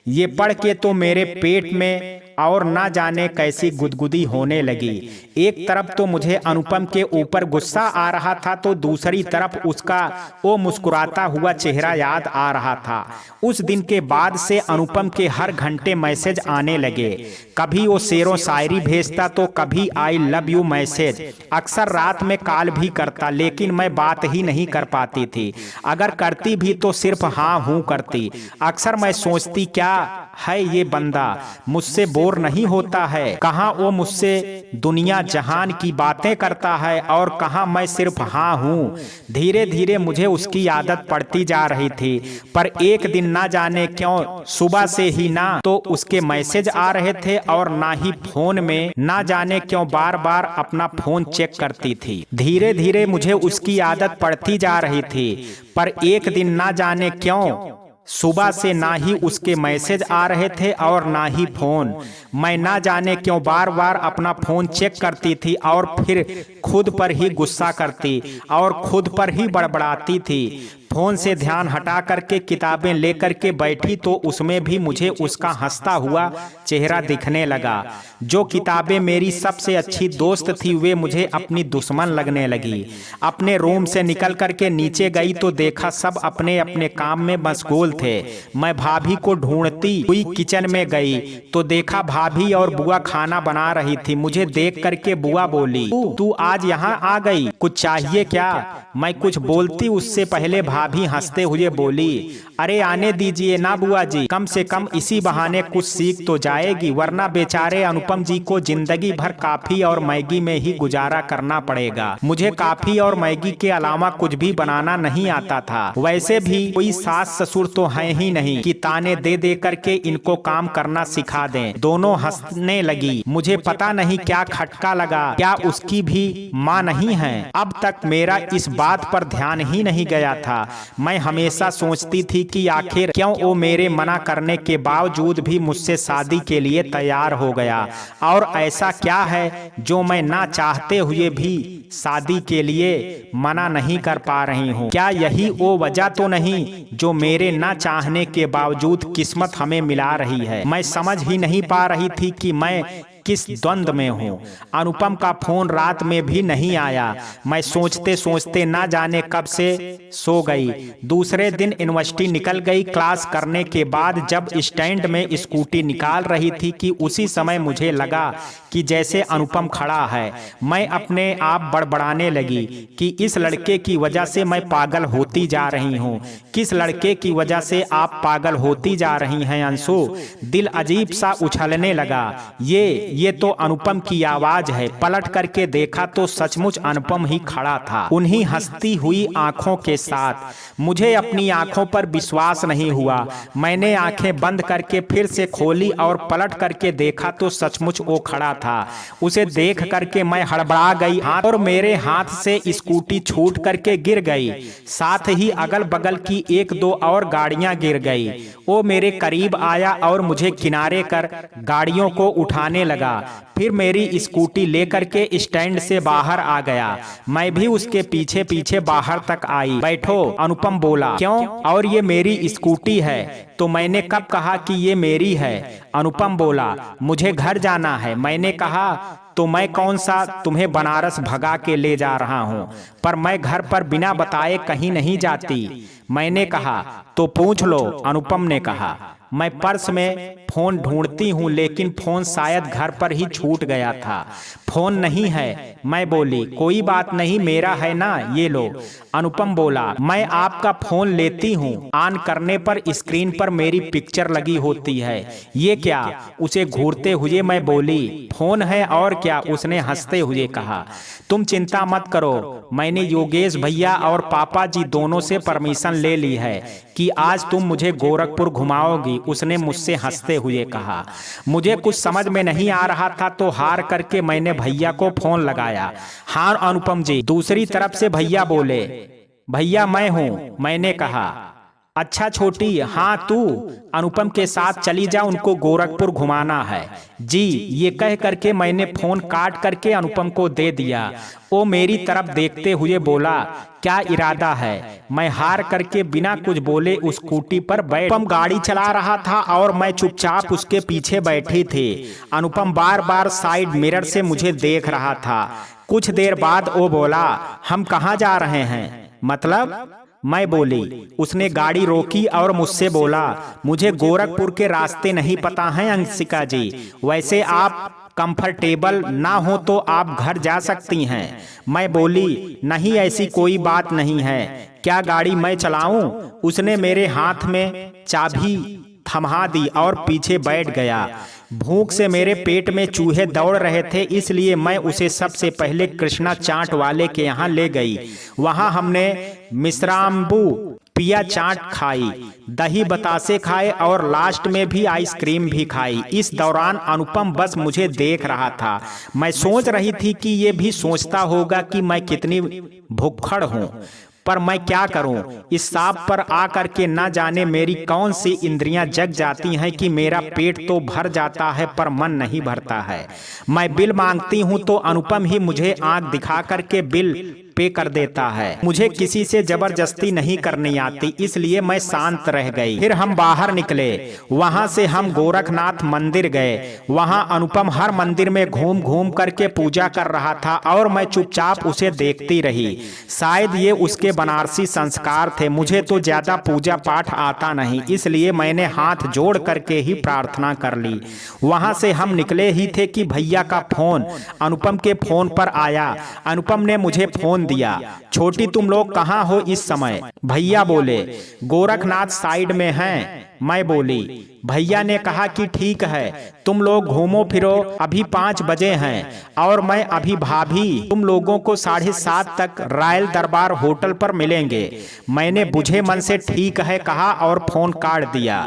ये पढ़ के तो मेरे पेट में और ना जाने कैसी गुदगुदी होने लगी। एक तरफ तो मुझे अनुपम के ऊपर गुस्सा आ रहा था तो दूसरी तरफ उसका वो मुस्कुराता हुआ चेहरा याद आ रहा था। उस दिन के बाद से अनुपम के हर घंटे मैसेज आने लगे। कभी वो शेरों शायरी भेजता तो कभी आई लव यू मैसेज। अक्सर रात में कॉल भी करता, लेकिन मैं बात ही नहीं कर पाती थी। अगर करती भी तो सिर्फ हाँ हूँ करती। अक्सर मैं सोचती क्या है ये बंदा, मुझसे बोर नहीं होता है? कहाँ वो मुझसे दुनिया जहान की बातें करता है और कहाँ मैं सिर्फ हाँ हूँ। धीरे धीरे मुझे उसकी आदत पड़ती जा रही थी, पर एक दिन ना जाने क्यों सुबह से ही ना तो उसके मैसेज आ रहे थे और ना ही फोन में ना जाने क्यों बार बार अपना फोन चेक करती थी। धीरे धीरे मुझे उसकी आदत पड़ती जा रही थी, पर एक दिन ना जाने क्यों सुबह से ना ही उसके मैसेज आ रहे थे और ना ही फोन। मैं ना जाने क्यों बार बार अपना फोन चेक करती थी और फिर खुद पर ही गुस्सा करती और खुद पर ही बड़बड़ाती थी। फोन से ध्यान हटा करके किताबें लेकर के बैठी तो उसमें भी मुझे उसका हंसता हुआ चेहरा दिखने लगा। जो किताबें मेरी सबसे अच्छी दोस्त थी वे मुझे अपनी दुश्मन लगने लगी। अपने रूम से निकल करके नीचे गई तो देखा सब अपने अपने काम में मशगूल थे। मैं भाभी को ढूंढती हुई किचन में गई तो देखा भाभी और बुआ खाना बना रही थी। मुझे देख करके बुआ बोली, तू आज यहाँ आ गई, कुछ चाहिए क्या? मैं कुछ बोलती उससे पहले भाभी हंसते हुए बोली, अरे आने दीजिए ना बुआ जी, कम से कम इसी बहाने कुछ सीख तो जाएगी, वरना बेचारे अनुपम जी को जिंदगी भर काफी और मैगी में ही गुजारा करना पड़ेगा। मुझे काफी और मैगी के अलावा कुछ भी बनाना नहीं आता था। वैसे भी कोई सास ससुर तो है ही नहीं कि ताने दे दे करके इनको काम करना सिखा दें। दोनों हंसने लगी। मुझे पता नहीं क्या खटका लगा, क्या उसकी भी माँ नहीं है? अब तक मेरा इस बात पर ध्यान ही नहीं गया था। मैं हमेशा सोचती थी कि आखिर क्यों वो मेरे मना करने के बावजूद भी मुझसे शादी के लिए तैयार हो गया, और ऐसा क्या है जो मैं ना चाहते हुए भी शादी के लिए मना नहीं कर पा रही हूँ। क्या यही वो वजह तो नहीं जो मेरे ना चाहने के बावजूद किस्मत हमें मिला रही है। मैं समझ ही नहीं पा रही थी कि मैं किस द्वंद में हूँ। अनुपम का फोन रात में भी नहीं आया। मैं सोचते सोचते ना जाने कब से सो गई। दूसरे दिन यूनिवर्सिटी निकल गई। क्लास करने के बाद जब स्टैंड में स्कूटी निकाल रही थी कि उसी समय मुझे लगा कि जैसे अनुपम खड़ा है। मैं अपने आप बड़बड़ाने लगी कि इस लड़के की वजह से मैं पागल होती जा रही हूँ। किस लड़के की वजह से आप पागल होती जा रही हैं अंशु? दिल अजीब सा उछलने लगा। ये तो अनुपम की आवाज है। पलट करके देखा तो सचमुच अनुपम ही खड़ा था, उन्हीं हंसती हुई आंखों के साथ। मुझे अपनी आंखों पर विश्वास नहीं हुआ। मैंने आंखें बंद करके फिर से खोली और पलट करके देखा तो सचमुच वो खड़ा था। उसे देख करके मैं हड़बड़ा गई और मेरे हाथ से स्कूटी छूट करके गिर गई। साथ ही अगल बगल की एक दो और गाड़ियां गिर गई। वो मेरे करीब आया और मुझे किनारे कर गाड़ियों को उठाने लगा। फिर मेरी स्कूटी लेकर के स्टैंड से बाहर आ गया। मैं भी उसके पीछे पीछे बाहर तक आई। बैठो, अनुपम बोला। क्यों? और ये मेरी स्कूटी है। तो मैंने कब कहा कि ये मेरी है? अनुपम बोला, मुझे घर जाना है। मैंने कहा, तो मैं कौन सा तुम्हें बनारस भगा के ले जा रहा हूँ, पर मैं घर पर बिना बताए कहीं नहीं जाती। मैंने कहा, तो पूछ लो। अनुपम ने कहा, मैं पर्स में फोन ढूंढती हूँ लेकिन फोन शायद घर पर ही छूट गया था। फोन नहीं है। मैं बोली, कोई बात नहीं, मेरा है ना, ये लो। अनुपम बोला, मैं आपका फोन लेती हूँ। ऑन करने पर स्क्रीन पर मेरी पिक्चर लगी होती है। ये क्या? उसे घूरते हुए मैं बोली, फोन है और क्या? उसने हंसते हुए कहा, तुम चिंता मत करो, मैंने योगेश भैया और पापा जी दोनों से परमिशन ले ली है कि आज तुम मुझे गोरखपुर घुमाओगी। उसने मुझसे हंसते हुए कहा। मुझे कुछ समझ में नहीं आ रहा था तो हार करके मैंने भैया को फोन लगाया। हाँ अनुपम जी। दूसरी तरफ से भैया बोले, भैया मैं हूँ। मैंने कहा, अच्छा छोटी, हाँ तू अनुपम के साथ चली जा, उनको गोरखपुर घुमाना है। जी। ये कह करके मैंने फोन काट करके अनुपम को दे दिया। वो मेरी तरफ देखते हुए बोला, क्या इरादा है? मैं हार करके बिना कुछ बोले उस स्कूटी पर बैठ। अनुपम गाड़ी चला रहा था और मैं चुपचाप उसके पीछे बैठी थी। अनुपम बार बार साइड मिरर से मुझे देख रहा था। कुछ देर बाद वो बोला, हम कहाँ जा रहे हैं? मतलब? मैं बोली। उसने गाड़ी रोकी और मुझसे बोला, मुझे गोरखपुर के रास्ते नहीं पता हैं अंशिका जी। वैसे आप कंफर्टेबल ना हो तो आप घर जा सकती हैं। मैं बोली, नहीं ऐसी कोई बात नहीं है। क्या गाड़ी मैं चलाऊं? उसने मेरे हाथ में चाबी थमा दी और पीछे बैठ गया। भूख से मेरे पेट में चूहे दौड़ रहे थे, इसलिए मैं उसे सबसे पहले कृष्णा चाट वाले के यहाँ ले गई। वहाँ हमने मिश्राम्बू पिया चाट खाई, दही बतासे खाए और लास्ट में भी आइसक्रीम भी खाई। इस दौरान अनुपम बस मुझे देख रहा था। मैं सोच रही थी कि ये भी सोचता होगा कि मैं कितनी भुक्खड़ हूँ, पर मैं क्या करूं? इस सांप पर आकर के न जाने मेरी कौन सी इंद्रियां जग जाती हैं कि मेरा पेट तो भर जाता है पर मन नहीं भरता है। मैं बिल मांगती हूं तो अनुपम ही मुझे आंख दिखा करके बिल पे कर देता है। मुझे किसी से जबरदस्ती नहीं करनी आती, इसलिए मैं शांत रह गई। फिर हम बाहर निकले। वहां से हम गोरखनाथ मंदिर गए। वहां अनुपम हर मंदिर में घूम घूम करके पूजा कर रहा था और मैं चुपचाप उसे देखती रही। शायद ये उसके बनारसी संस्कार थे। मुझे तो ज्यादा पूजा पाठ आता नहीं, इसलिए मैंने हाथ जोड़ करके ही प्रार्थना कर ली। वहां से हम निकले ही थे कि भैया का फोन अनुपम के फोन पर आया। अनुपम ने मुझे फोन दिया। छोटी, तुम लोग कहाँ हो इस समय? भैया बोले, गोरखनाथ साइड में हैं। मैं बोली। भैया ने कहा कि ठीक है, तुम लोग घूमो फिरो, अभी 5 बजे हैं और मैं अभी भाभी तुम लोगों को 7:30 तक रॉयल दरबार होटल पर मिलेंगे। मैंने बुझे मन से ठीक है कहा और फोन काट दिया।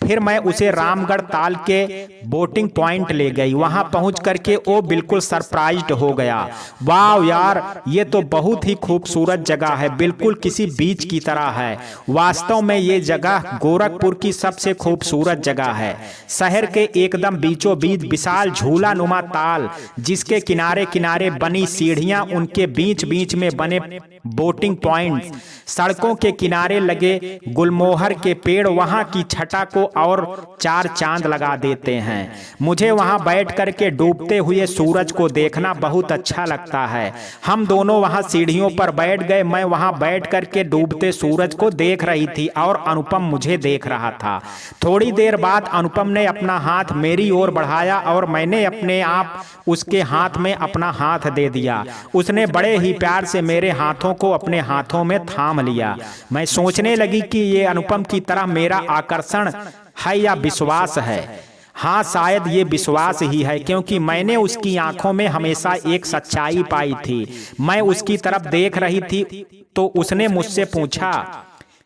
फिर मैं उसे रामगढ़ ताल के बोटिंग पॉइंट ले गई। वहां पहुंच करके वो बिल्कुल सरप्राइज्ड हो गया। वाह यार, ये तो बहुत ही खूबसूरत जगह है, बिल्कुल किसी बीच की तरह है। वास्तव में ये जगह गोरखपुर की सबसे खूबसूरत जगह है। शहर के एकदम बीचों बीच विशाल झूला नुमा ताल, जिसके किनारे किनारे बनी सीढ़ियां, उनके बीच बीच में बने बोटिंग पॉइंट, सड़कों के किनारे लगे गुलमोहर के पेड़ वहां की छटा को और चार चांद लगा देते हैं। मुझे वहां बैठ करके डूबते हुए सूरज को देखना बहुत अच्छा लगता है। हम दोनों वहां सीढ़ियों पर बैठ गए। मैं वहां बैठ करके डूबते सूरज को देख रही थी और अनुपम मुझे देख रहा था। थोड़ी देर बाद अनुपम ने अपना हाथ मेरी ओर बढ़ाया और मैंने अपने आप उसके हाथ में अपना हाथ दे दिया। उसने बड़े ही प्यार से मेरे हाथों को अपने हाथों में थाम लिया। मैं सोचने लगी कि ये अनुपम की तरह मेरा आकर्षण है या विश्वास है। हाँ, शायद ये विश्वास ही है, क्योंकि मैंने उसकी आंखों में हमेशा एक सच्चाई पाई थी। मैं उसकी तरफ देख रही थी तो उसने मुझसे पूछा,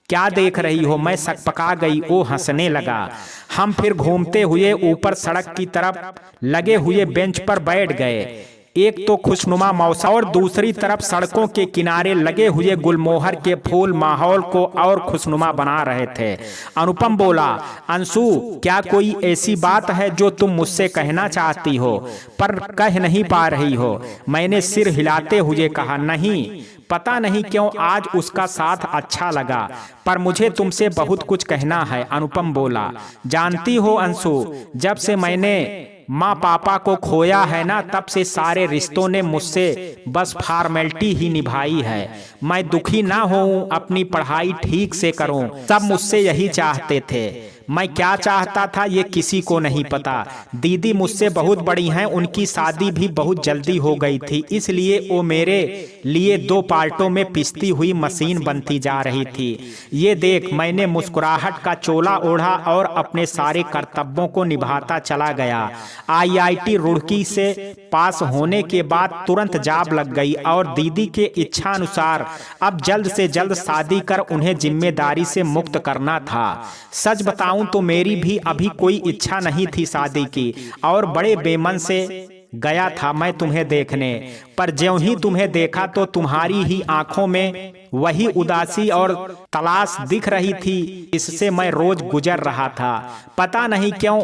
क्या देख रही हो? मैं सकपका गई। वो हंसने लगा। हम फिर घूमते हुए ऊपर सड़क की तरफ लगे हुए बेंच पर बैठ गए। एक तो खुशनुमा मौसम और दूसरी तरफ सड़कों के किनारे लगे हुए गुलमोहर के फूल माहौल को और खुशनुमा बना रहे थे। अनुपम बोला, अंशु, क्या कोई ऐसी बात है जो तुम मुझसे कहना चाहती हो पर कह नहीं पा रही हो? मैंने सिर हिलाते हुए कहा, नहीं, पता नहीं क्यों आज उसका साथ अच्छा लगा, पर मुझे तुमसे बहुत कुछ कहना है। अनुपम बोला, जानती हो अंशु, जब से मैंने माँ पापा को खोया है ना, तब से सारे रिश्तों ने मुझसे बस फॉर्मेलिटी ही निभाई है। मैं दुखी ना होऊं, अपनी पढ़ाई ठीक से करूं, सब मुझसे यही चाहते थे। मैं क्या चाहता था ये किसी को नहीं पता। दीदी मुझसे बहुत बड़ी हैं, उनकी शादी भी बहुत जल्दी हो गई थी, इसलिए वो मेरे लिए 2 पार्टों में पिसती हुई मशीन बनती जा रही थी। ये देख, मैंने मुस्कुराहट का चोला ओढ़ा और अपने सारे कर्तव्यों को निभाता चला गया। IIT रुड़की से पास होने के बाद तुरंत जॉब लग गई और दीदी के इच्छा अनुसार अब जल्द से जल्द शादी कर उन्हें जिम्मेदारी से मुक्त करना था। सच बताऊं तो मेरी भी अभी कोई इच्छा नहीं थी शादी की और बड़े बेमन से गया था मैं तुम्हें देखने, पर ज्यों ही तुम्हें देखा तो तुम्हारी ही आंखों में वही उदासी और तलाश दिख रही थी। इससे मैं रोज गुजर रहा था। पता नहीं क्यों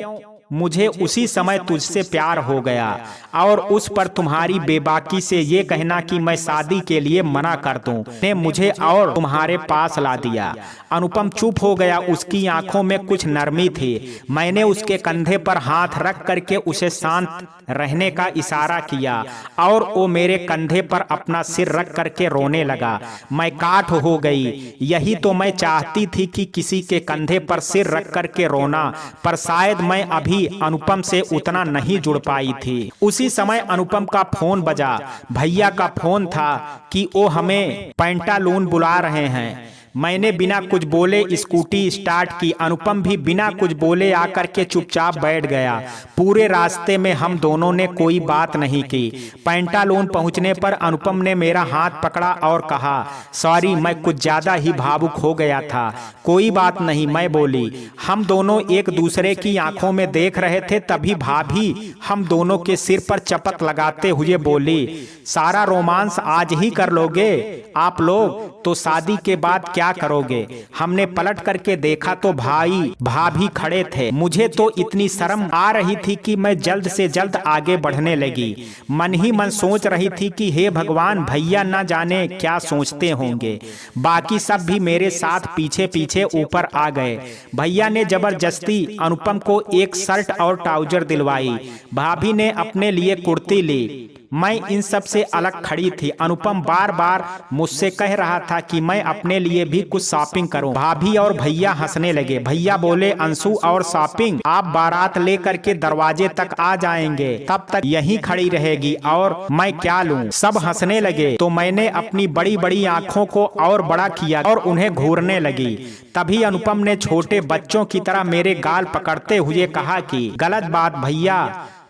मुझे उसी समय तुझसे प्यार हो गया और उस पर तुम्हारी बेबाकी से ये कहना कि मैं शादी के लिए मना कर दूं ने मुझे और तुम्हारे पास ला दिया। अनुपम चुप हो गया। उसकी आंखों में कुछ नरमी थी। मैंने उसके कंधे पर हाथ रख करके उसे शांत रहने का इशारा किया और वो मेरे कंधे पर अपना सिर रख करके रोने लगा। मैं काठ हो गई। यही तो मैं चाहती थी कि किसी के कंधे पर सिर रख करके रोना, पर शायद मैं अभी अनुपम से उतना नहीं जुड़ पाई थी। उसी समय अनुपम का फोन बजा। भैया का फोन था कि वो हमें पेंटालून बुला रहे हैं। मैंने बिना कुछ बोले स्कूटी स्टार्ट की। अनुपम भी बिना कुछ बोले आकर के चुपचाप बैठ गया। पूरे रास्ते में हम दोनों ने कोई बात नहीं की। पेंटालून पहुंचने पर अनुपम ने मेरा हाथ पकड़ा और कहा, सॉरी, मैं कुछ ज्यादा ही भावुक हो गया था। कोई बात नहीं, मैं बोली। हम दोनों एक दूसरे की आंखों में देख रहे थे, तभी भाभी हम दोनों के सिर पर चपत लगाते हुए बोली, सारा रोमांस आज ही कर लोगे आप लोग, तो शादी के बाद क्या करोगे? हमने पलट करके देखा तो भाभी खड़े थे। मुझे तो इतनी शर्म आ रही थी कि मैं जल्द से जल्द आगे बढ़ने लगी। मन ही मन सोच रही थी कि हे भगवान, भैया ना जाने क्या सोचते होंगे। बाकी सब भी मेरे साथ पीछे पीछे ऊपर आ गए। भैया ने जबरदस्ती अनुपम को एक शर्ट और ट्राउजर दिलवाई। भाभी ने अपने लिए कुर्ती ली। मैं इन सब से अलग खड़ी थी। अनुपम बार बार मुझसे कह रहा था कि मैं अपने लिए भी कुछ शॉपिंग करूं। भाभी और भैया हंसने लगे। भैया बोले, अंशु और शॉपिंग? आप बारात लेकर के दरवाजे तक आ जाएंगे, तब तक यहीं खड़ी रहेगी और मैं क्या लूं? सब हंसने लगे तो मैंने अपनी बड़ी बड़ी आंखों को और बड़ा किया और उन्हें घूरने लगी। तभी अनुपम ने छोटे बच्चों की तरह मेरे गाल पकड़ते हुए कहा कि गलत बात भैया,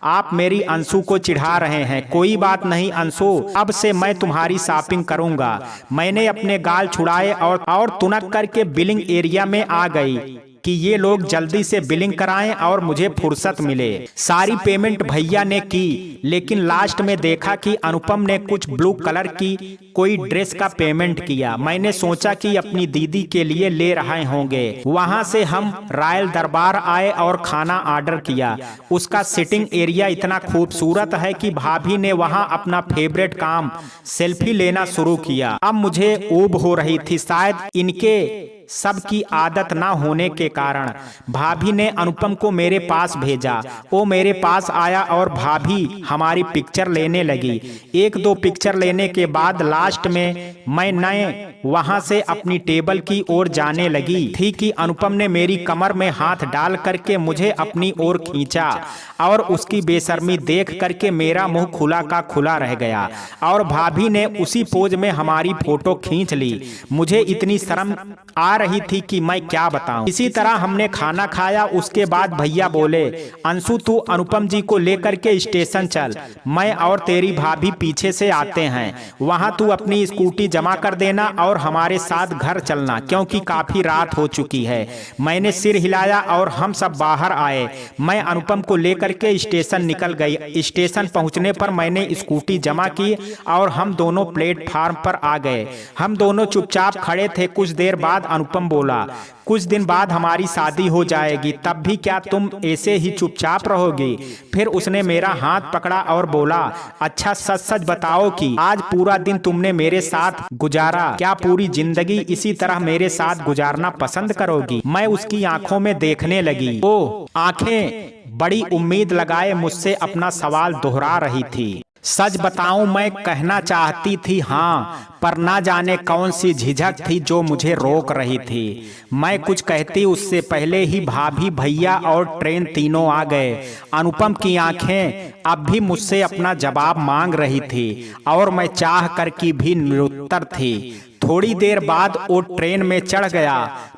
आप मेरी अंशु को चिढ़ा रहे हैं। कोई बात नहीं अंशु, अब से मैं तुम्हारी शॉपिंग करूंगा। मैंने अपने गाल छुड़ाए और तुनक करके बिलिंग एरिया में आ गई। कि ये लोग जल्दी से बिलिंग कराएं और मुझे फुर्सत मिले। सारी पेमेंट भैया ने की, लेकिन लास्ट में देखा कि अनुपम ने कुछ ब्लू कलर की कोई ड्रेस का पेमेंट किया। मैंने सोचा कि अपनी दीदी के लिए ले रहे होंगे। वहां से हम रॉयल दरबार आए और खाना ऑर्डर किया। उसका सिटिंग एरिया इतना खूबसूरत है कि भाभी ने वहां अपना फेवरेट काम सेल्फी लेना शुरू किया। अब मुझे ऊब हो रही थी, शायद इनके सबकी आदत ना होने के कारण। भाभी ने अनुपम को मेरे पास भेजा। वो मेरे पास आया और भाभी हमारी पिक्चर लेने लगी। एक दो पिक्चर लेने के बाद लास्ट में मैं नए वहां से अपनी टेबल की ओर जाने लगी थी कि अनुपम ने मेरी कमर में हाथ डाल करके मुझे अपनी ओर खींचा और उसकी बेशर्मी देख करके मेरा मुंह खुला का खुला रह गया और भाभी ने उसी पोज में हमारी फोटो खींच ली। मुझे इतनी शर्म आ रही थी कि मैं क्या बताऊं। इसी तरह हमने खाना खाया। उसके बाद भैया बोले, अंशु तू अनुपम जी को लेकर के स्टेशन चल, मैं और तेरी भाभी पीछे से आते हैं। वहां तू अपनी स्कूटी जमा कर देना और हमारे साथ घर चलना, क्योंकि काफी रात हो चुकी है। मैंने सिर हिलाया और हम सब बाहर आए। मैं अनुपम को लेकर के स्टेशन निकल गई। स्टेशन पहुंचने पर मैंने स्कूटी जमा की और हम दोनों प्लेटफार्म पर आ गए। हम दोनों चुपचाप खड़े थे। कुछ देर बाद अनुपम बोला, कुछ दिन बाद हमारी शादी हो जाएगी, तब भी क्या तुम ऐसे ही चुपचाप रहोगी? फिर उसने मेरा हाथ पकड़ा और बोला, अच्छा सच सच बताओ कि आज पूरा दिन तुमने मेरे साथ गुजारा, क्या पूरी जिंदगी इसी तरह मेरे साथ गुजारना पसंद करोगी? मैं उसकी आंखों में देखने लगी। वो आंखें बड़ी उम्मीद लगाए मुझसे अपना सवाल दोहरा रही थी। सच बताऊं, मैं कहना चाहती थी हाँ, पर ना जाने कौन सी झिझक थी जो मुझे रोक रही थी। मैं कुछ कहती उससे पहले ही भाभी, भैया और ट्रेन तीनों आ गए। अनुपम की आंखें अब भी मुझसे अपना जवाब मांग रही थी और मैं चाह कर की भी निरुत्तर थी। थोड़ी देर बाद वो ट्रेन में चढ़ गया।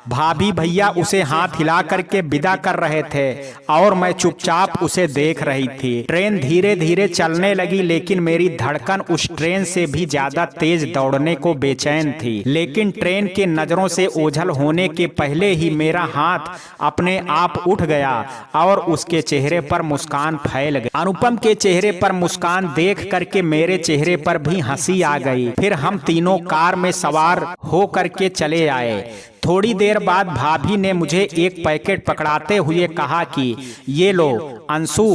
भाभी भैया उसे हाथ हिला करके विदा कर रहे थे और मैं चुपचाप उसे देख रही थी। ट्रेन धीरे धीरे चलने लगी, लेकिन मेरी धड़कन उस ट्रेन से भी ज्यादा तेज दौड़ने को बेचैन थी। लेकिन ट्रेन के नजरों से ओझल होने के पहले ही मेरा हाथ अपने आप उठ गया और उसके चेहरे पर मुस्कान फैल गई। अनुपम के चेहरे पर मुस्कान देख करके मेरे चेहरे पर भी हंसी आ गई। फिर हम तीनों कार में सवार हो करके चले आए। थोड़ी देर बाद भाभी ने मुझे एक पैकेट पकड़ाते हुए कहा कि ये लो अंशु,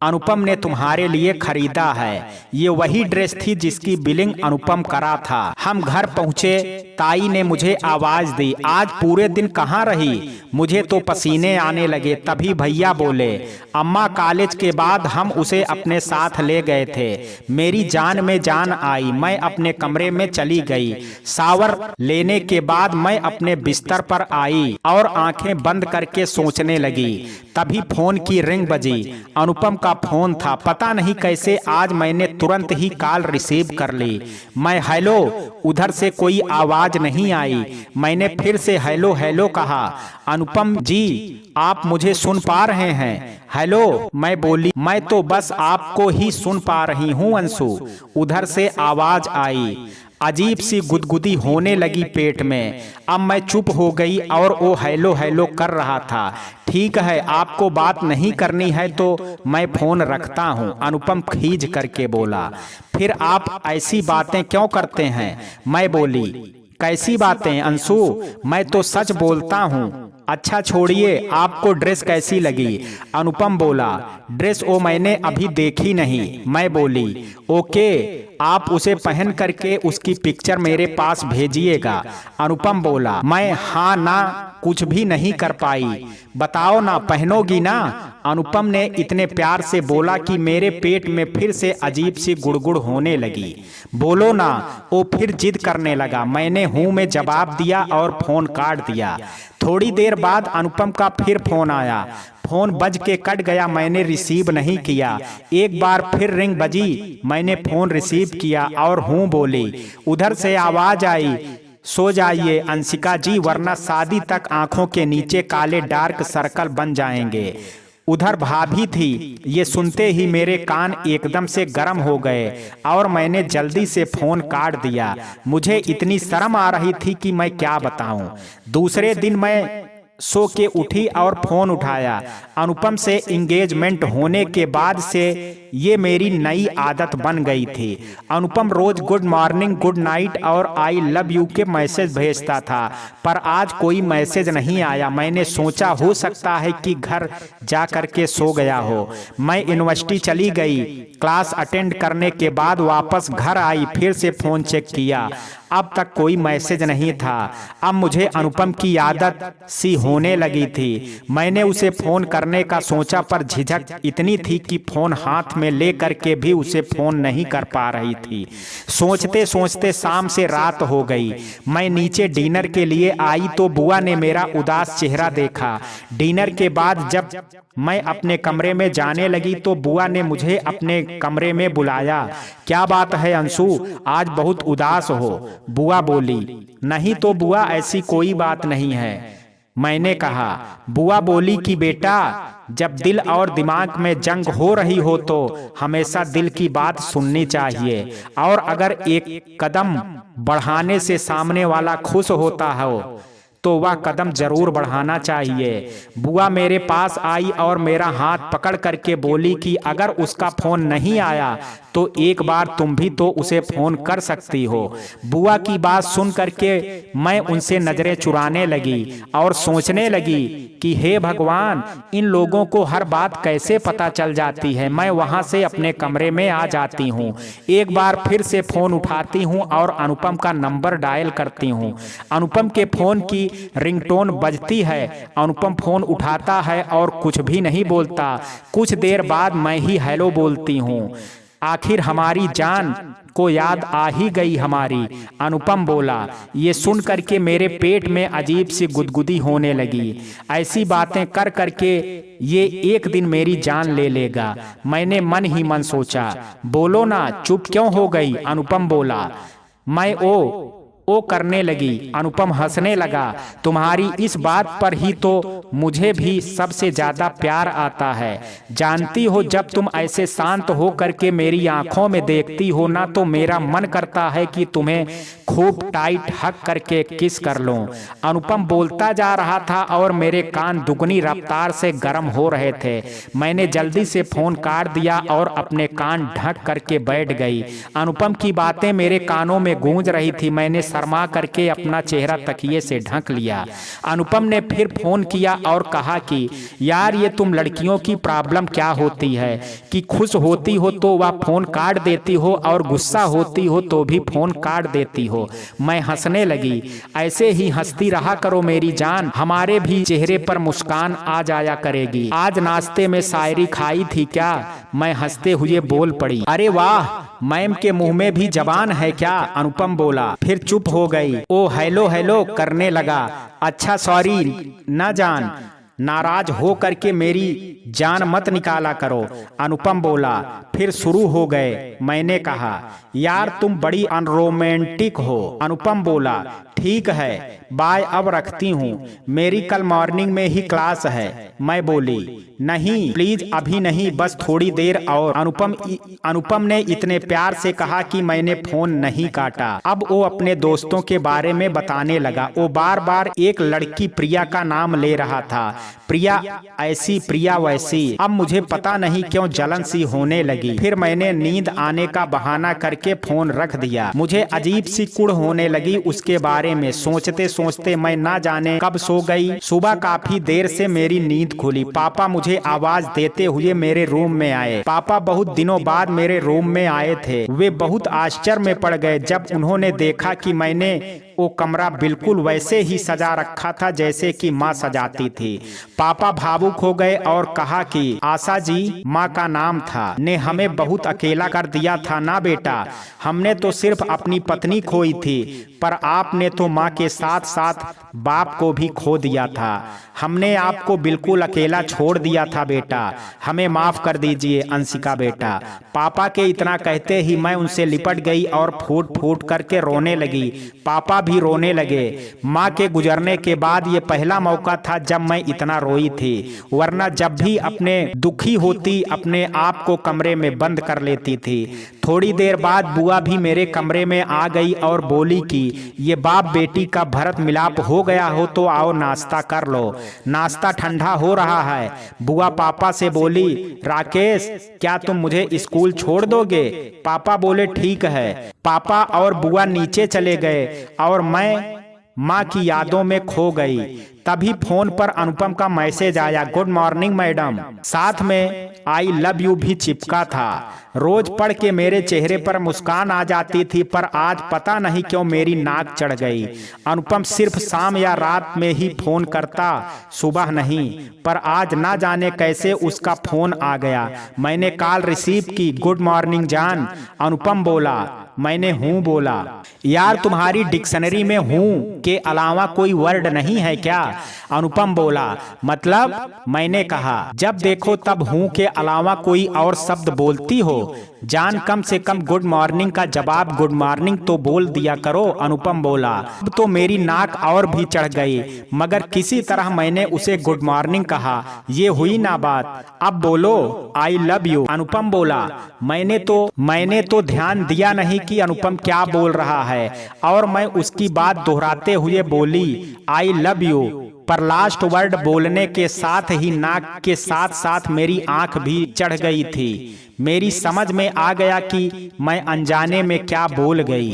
अनुपम ने तुम्हारे लिए खरीदा है। ये वही ड्रेस थी जिसकी बिलिंग अनुपम करा था। हम घर पहुंचे। ताई ने मुझे आवाज दी, आज पूरे दिन कहाँ रही? मुझे तो पसीने आने लगे। तभी भैया बोले, अम्मा कॉलेज के बाद हम उसे अपने साथ ले गए थे। मेरी जान में जान आई। मैं अपने कमरे में चली गई। शावर लेने के बाद मैं अपने बिस्तर पर आई और आंखें बंद करके सोचने लगी। तभी फोन की रिंग बजी। अनुपम का फोन था। पता नहीं कैसे आज मैंने तुरंत ही कॉल रिसीव कर ली। मैं हेलो, उधर से कोई आवाज नहीं आई। मैंने फिर से हेलो हेलो कहा। अनुपम जी, आप मुझे सुन पा रहे हैं? हेलो, मैं बोली, मैं तो बस आपको ही सुन पा रही हूँ अंशु। उधर से आवाज आई। अजीब सी गुदगुदी होने लगी पेट में। अब मैं चुप हो गई और वो हेलो हेलो कर रहा था। ठीक है, आपको बात नहीं करनी है तो मैं फोन रखता हूँ, अनुपम खींच करके बोला। फिर आप ऐसी बातें क्यों करते हैं? मैं बोली, कैसी बातें अंशु? मैं तो सच बोलता हूँ। अच्छा छोड़िए, आपको ड्रेस कैसी लगी? अनुपम बोला, ड्रेस वो मैंने अभी देखी नहीं। मैं बोली, ओके, आप उसे पहन करके उसकी पिक्चर मेरे पास भेजिएगा। अनुपम बोला, मैं हाँ ना कुछ भी नहीं कर पाई। बताओ ना, पहनोगी ना? अनुपम ने इतने प्यार से बोला कि मेरे पेट में फिर से अजीब सी गुड़गुड़ होने लगी। बोलो ना। वो फिर जिद करने लगा। मैंने हूँ में जवाब दिया और फोन काट दिया। थोड़ी देर बाद अनुपम का फिर फोन आया। फोन बज के कट गया। मैंने रिसीव नहीं किया। एक बार फिर रिंग बजी। मैंने फोन रिसीव किया और हूँ बोली। उधर से आवाज आई, सो जाइए अंशिका जी, वरना शादी तक आंखों के नीचे काले डार्क सर्कल बन जाएंगे। उधर भाभी थी। ये सुनते ही मेरे कान एकदम से गर्म हो गए और मैंने जल्दी से फोन काट दिया। मुझे इतनी शर्म आ रही थी कि मैं क्या बताऊं। दूसरे दिन मैं सो के उठी और फोन उठाया। अनुपम से एंगेजमेंट होने के बाद से ये मेरी नई आदत बन गई थी। अनुपम रोज गुड मॉर्निंग, गुड नाइट और आई लव यू के मैसेज भेजता था, पर आज कोई मैसेज नहीं आया। मैंने सोचा हो सकता है कि घर जा करके सो गया हो। मैं यूनिवर्सिटी चली गई। क्लास अटेंड करने के बाद वापस घर आई, फिर से फोन चेक किया, अब तक कोई मैसेज नहीं था। अब मुझे अनुपम की आदत सी होने लगी थी। मैंने उसे फोन करने का सोचा, पर झिझक इतनी थी कि फोन हाथ में ले करके भी उसे फोन नहीं कर पा रही थी। सोचते सोचते शाम से रात हो गई। मैं नीचे डिनर के लिए आई तो बुआ ने मेरा उदास चेहरा देखा। डिनर के बाद जब मैं अपने कमरे में जाने लगी तो बुआ ने मुझे अपने कमरे में बुलाया। क्या बात है अंशु, आज बहुत उदास हो? बुआ बोली। नहीं तो बुआ, ऐसी कोई बात नहीं है, मैंने कहा। बुआ बोली कि बेटा, जब दिल और दिमाग में जंग हो रही हो तो हमेशा दिल की बात सुननी चाहिए, और अगर एक कदम बढ़ाने से सामने वाला खुश होता हो तो वह कदम जरूर बढ़ाना चाहिए। बुआ मेरे पास आई और मेरा हाथ पकड़ करके बोली कि अगर उसका फोन नहीं आया तो एक बार तुम भी तो उसे फोन कर सकती हो। बुआ की बात सुन करके मैं उनसे नजरें चुराने लगी और सोचने लगी कि हे भगवान, इन लोगों को हर बात कैसे पता चल जाती है। मैं वहां से अपने कमरे में आ जाती हूँ, एक बार फिर से फोन उठाती हूँ और अनुपम का नंबर डायल करती हूँ। अनुपम के फोन की रिंगटोन बजती है। अनुपम फोन उठाता है और कुछ भी नहीं बोलता। कुछ देर बाद मैं ही हेलो बोलती हूँ। आखिर हमारी जान को याद आ ही गई हमारी, अनुपम बोला। ये सुन करके मेरे पेट में अजीब सी गुदगुदी होने लगी। ऐसी बातें कर करके ये एक दिन मेरी जान ले लेगा, मैंने मन ही मन सोचा। बोलो ना, चुप क्यों हो गई? अनुपम बोला। मैं ओ करने लगी। अनुपम हंसने लगा। तुम्हारी इस बात पर ही तो मुझे भी सबसे ज्यादा प्यार आता है। जानती हो, जब तुम ऐसे शांत हो करके मेरी आंखों में देखती हो ना, तो मेरा मन करता है कि तुम्हें खूब टाइट हक करके किस कर लूं। अनुपम बोलता जा रहा था और मेरे कान दुगनी रफ्तार से गर्म हो रहे थे। मैंने जल्दी से फोन काट दिया और अपने कान ढक करके बैठ गई। अनुपम की बातें मेरे कानों में गूंज रही थी। मैंने शर्मा करके अपना चेहरा तकिए से ढक लिया। अनुपम ने फिर फोन किया और कहा कि यार, ये तुम लड़कियों की प्रॉब्लम क्या होती है कि खुश होती हो तो वह फोन काट देती हो और गुस्सा होती हो तो भी फोन काट देती हो। मैं हंसने लगी। ऐसे ही हंसती रहा करो मेरी जान, हमारे भी चेहरे पर मुस्कान आ जाया करेगी। आज नाश्ते में शायरी खाई थी क्या? मैं हंसते हुए बोल पड़ी। अरे वाह, मैम के मुंह में भी जबान है क्या? अनुपम बोला। फिर चुप हो गई। ओ हेलो हेलो करने लगा। अच्छा सॉरी ना जान, नाराज हो करके मेरी जान मत निकाला करो, अनुपम बोला। फिर शुरू हो गए। मैंने कहा यार तुम बड़ी अनरोमांटिक हो। अनुपम बोला ठीक है बाय, अब रखती हूँ, मेरी कल मॉर्निंग में ही क्लास है। मैं बोली नहीं प्लीज अभी नहीं, बस थोड़ी देर और। अनुपम ने इतने प्यार से कहा कि मैंने फोन नहीं काटा। अब वो अपने दोस्तों के बारे में बताने लगा। वो बार बार एक लड़की प्रिया का नाम ले रहा था। प्रिया ऐसी, प्रिया वैसी। अब मुझे पता नहीं क्यों जलन सी होने लगी। फिर मैंने नींद आने का बहाना करके फोन रख दिया। मुझे अजीब सी कुड़ होने लगी उसके बारे में सोचते सोचते। मैं ना जाने कब सो गई। सुबह काफी देर से मेरी नींद खुली। पापा मुझे आवाज देते हुए मेरे रूम में आए। पापा बहुत दिनों बाद मेरे रूम में आए थे। वे बहुत आश्चर्य में पड़ गए जब उन्होंने देखा कि मैंने वो कमरा बिल्कुल वैसे ही सजा रखा था जैसे कि माँ सजाती थी। पापा भावुक हो गए और कहा कि आशा जी माँ का नाम था, ने हमें बहुत अकेला कर दिया था ना बेटा। हमने तो सिर्फ अपनी पत्नी खोई थी, पर आपने तो माँ के साथ साथ बाप को भी खो दिया था। हमने आपको बिल्कुल अकेला छोड़ दिया था बेटा, हमें माफ कर दीजिए अंशिका बेटा। पापा के इतना कहते ही मैं उनसे लिपट गई और फूट फूट करके रोने लगी। पापा भी रोने लगे। माँ के गुजरने के बाद ये पहला मौका था जब मैं इतना रोई थी, वरना जब भी अपने दुखी होती अपने आप को कमरे में बंद कर लेती थी। थोड़ी देर बाद बुआ भी मेरे कमरे में आ गई और बोली कि ये बाप बाप बेटी का भरत मिलाप हो गया हो तो आओ नाश्ता कर लो, नाश्ता ठंडा हो रहा है। बुआ पापा से बोली, राकेश क्या तुम मुझे स्कूल छोड़ दोगे? पापा बोले ठीक है। पापा और बुआ नीचे चले गए और मैं माँ की यादों में खो गई। तभी फोन पर अनुपम का मैसेज आया, गुड मॉर्निंग मैडम। साथ में आई लव यू भी चिपका था। रोज पढ़ के मेरे चेहरे पर मुस्कान आ जाती थी, पर आज पता नहीं क्यों मेरी नाक चढ़ गई। अनुपम सिर्फ शाम या रात में ही फोन करता, सुबह नहीं। पर आज ना जाने कैसे उसका फोन आ गया। मैंने कॉल रिसीव की, गुड मॉर्निंग जान। अनुपम बोला, मैंने हूँ बोला। यार तुम्हारी डिक्शनरी में हूँ के अलावा कोई वर्ड नहीं है क्या? अनुपम बोला, मतलब? मैंने कहा, जब देखो तब हूँ के अलावा कोई और शब्द बोलती हो। जान कम से कम गुड मॉर्निंग का जवाब गुड मॉर्निंग तो बोल दिया करो। अनुपम बोला। अब तो मेरी नाक और भी चढ़ गई, मगर किसी तरह मैंने उसे गुड मॉर्निंग कहा। ये हुई ना बात, अब बोलो आई लव यू। अनुपम बोला, मैंने तो ध्यान दिया नहीं कि अनुपम क्या बोल रहा है, और मैं उसकी बात दोहराते हुए बोली आई लव यू। पर लास्ट वर्ड बोलने के साथ ही नाक के साथ साथ मेरी आंख भी चढ़ गई थी। मेरी समझ में आ गया कि मैं अनजाने में क्या बोल गई।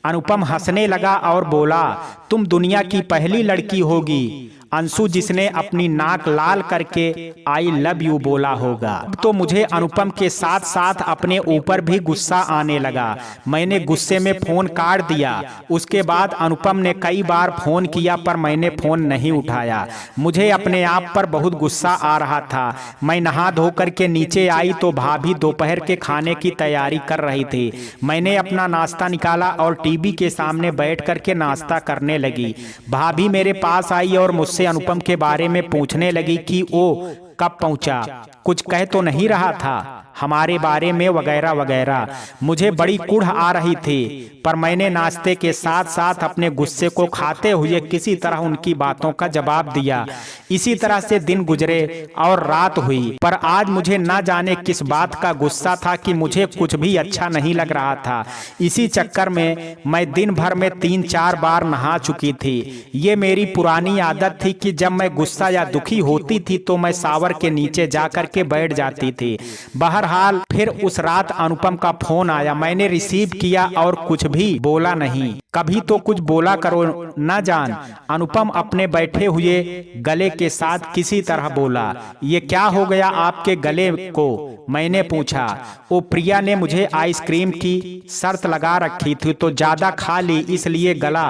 अनुपम हंसने लगा और बोला, तुम दुनिया की पहली लड़की होगी अंशु जिसने अपनी नाक लाल करके आई लव यू बोला होगा। अब तो मुझे अनुपम के साथ साथ अपने ऊपर भी गुस्सा आने लगा। मैंने गुस्से में फोन काट दिया। उसके बाद अनुपम ने कई बार फोन किया, पर मैंने फोन नहीं उठाया। मुझे अपने आप पर बहुत गुस्सा आ रहा था। मैं नहा धो करके नीचे आई तो भाभी दोपहर के खाने की तैयारी कर रही थी। मैंने अपना नाश्ता निकाला और टीवी के सामने बैठ करके नाश्ता करने लगी। भाभी मेरे पास आई और मुझसे अनुपम के बारे में पूछने लगी कि वो कब पहुंचा, कुछ कह तो नहीं रहा था हमारे बारे में वगैरह वगैरह। मुझे बड़ी कुढ़ आ रही थी, पर मैंने नाश्ते के साथ साथ अपने गुस्से को खाते हुए किसी तरह उनकी बातों का जवाब दिया। इसी तरह से दिन गुजरे और रात हुई, पर आज मुझे ना जाने किस बात का गुस्सा था कि मुझे कुछ भी अच्छा नहीं लग रहा था। इसी चक्कर में मैं दिन भर में 3-4 बार नहा चुकी थी। ये मेरी पुरानी आदत थी कि जब मैं गुस्सा या दुखी होती थी तो मैं शावर के नीचे जाकर के बैठ जाती थी। बहरहाल फिर उस रात अनुपम का फोन आया। मैंने रिसीव किया और कुछ भी बोला नहीं। कभी तो कुछ बोला करो ना जान। अनुपम अपने बैठे हुए गले के साथ किसी तरह बोला, ये क्या हो गया आपके गले को? मैंने पूछा। वो प्रिया ने मुझे आइसक्रीम की शर्त लगा रखी थी तो ज्यादा खा ली, इसलिए गला।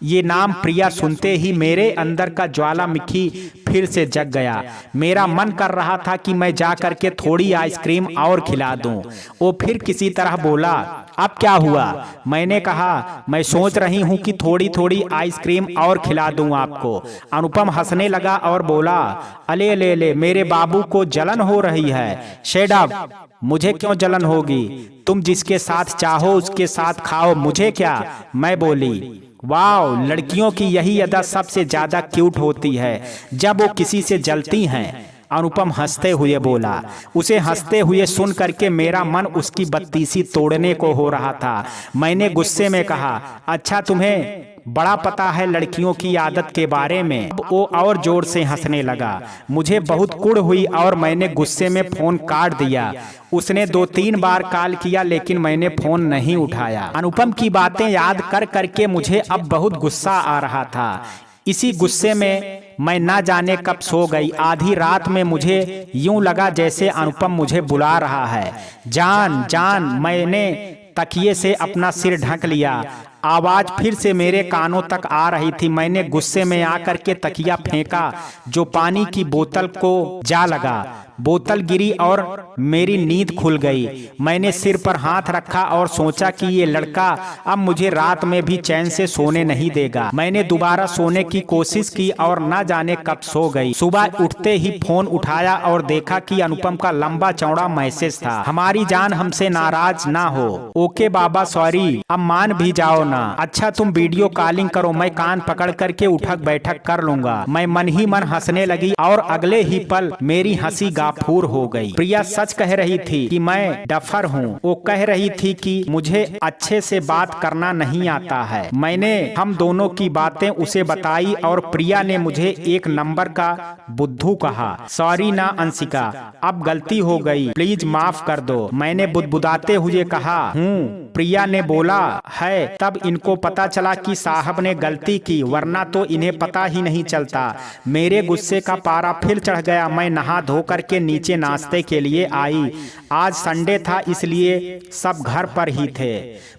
ये नाम प्रिया सुनते ही मेरे अंदर का ज्वालामुखी फिर से जग गया। मेरा मन कर रहा था कि मैं जा करके थोड़ी आइसक्रीम और खिला दूं। वो फिर किसी तरह बोला, अब क्या हुआ? मैंने कहा, मैं सोच रही हूं कि थोड़ी थोड़ी आइसक्रीम और खिला दूं आपको। अनुपम हंसने लगा और बोला, अले ले ले, मेरे बाबू को जलन हो रही है। शेड अप, मुझे क्यों जलन होगी? तुम जिसके साथ चाहो उसके साथ खाओ, मुझे क्या? मैं बोली, वाह, लड़कियों की यही अदा सबसे ज्यादा क्यूट होती है, जब वो किसी से जलती हैं। अनुपम हंसते हुए बोला। उसे हंसते हुए सुन करके मेरा मन उसकी बत्तीसी तोड़ने को हो रहा था। मैंने गुस्से में कहा, अच्छा तुम्हें बड़ा पता है लड़कियों की आदत के बारे में। अब वो और जोर से हंसने लगा। मुझे बहुत कुढ़ हुई और मैंने गुस्से में फोन काट दिया। उसने 2-3 बार कॉल किया लेकिन मैंने फोन नहीं उठाया। अनुपम की बातें याद कर करके मुझे अब बहुत गुस्सा आ रहा था। इसी गुस्से में मैं ना जाने कब सो गई। आधी रात में मुझे यूं लगा जैसे अनुपम मुझे बुला रहा है। जान जान, मैंने तकिए से अपना सिर ढक लिया। आवाज फिर से मेरे कानों तक आ रही थी। मैंने गुस्से में आकर के तकिया फेंका जो पानी की बोतल को जा लगा। बोतल गिरी और मेरी नींद खुल गई। मैंने सिर पर हाथ रखा और सोचा कि ये लड़का अब मुझे रात में भी चैन से सोने नहीं देगा। मैंने दोबारा सोने की कोशिश की और ना जाने कब सो गई। सुबह उठते ही फोन उठाया और देखा कि अनुपम का लंबा चौड़ा मैसेज था, हमारी जान हमसे नाराज ना हो। ओके बाबा, सॉरी, अब मान भी जाओ ना। अच्छा तुम वीडियो कॉलिंग करो, मैं कान पकड़ करके उठक बैठक कर लूंगा। मैं मन ही मन हंसने लगी और अगले ही पल मेरी हंसी गाफूर हो गई। प्रिया सच कह रही थी कि मैं डफर हूँ। वो कह रही थी कि मुझे अच्छे से बात करना नहीं आता है। मैंने हम दोनों की बातें उसे बताई और प्रिया ने मुझे एक नंबर का बुद्धू कहा। सॉरी ना अंशिका, अब गलती हो गई, प्लीज माफ कर दो, मैंने बुदबुदाते हुए कहा। प्रिया ने बोला है। तब इनको पता चला कि साहब ने गलती की, वरना तो इन्हें पता ही नहीं चलता। मेरे गुस्से का पारा फिर चढ़ गया। मैं नहा धो करके नीचे नाश्ते के लिए आई। आज संडे था इसलिए सब घर पर ही थे।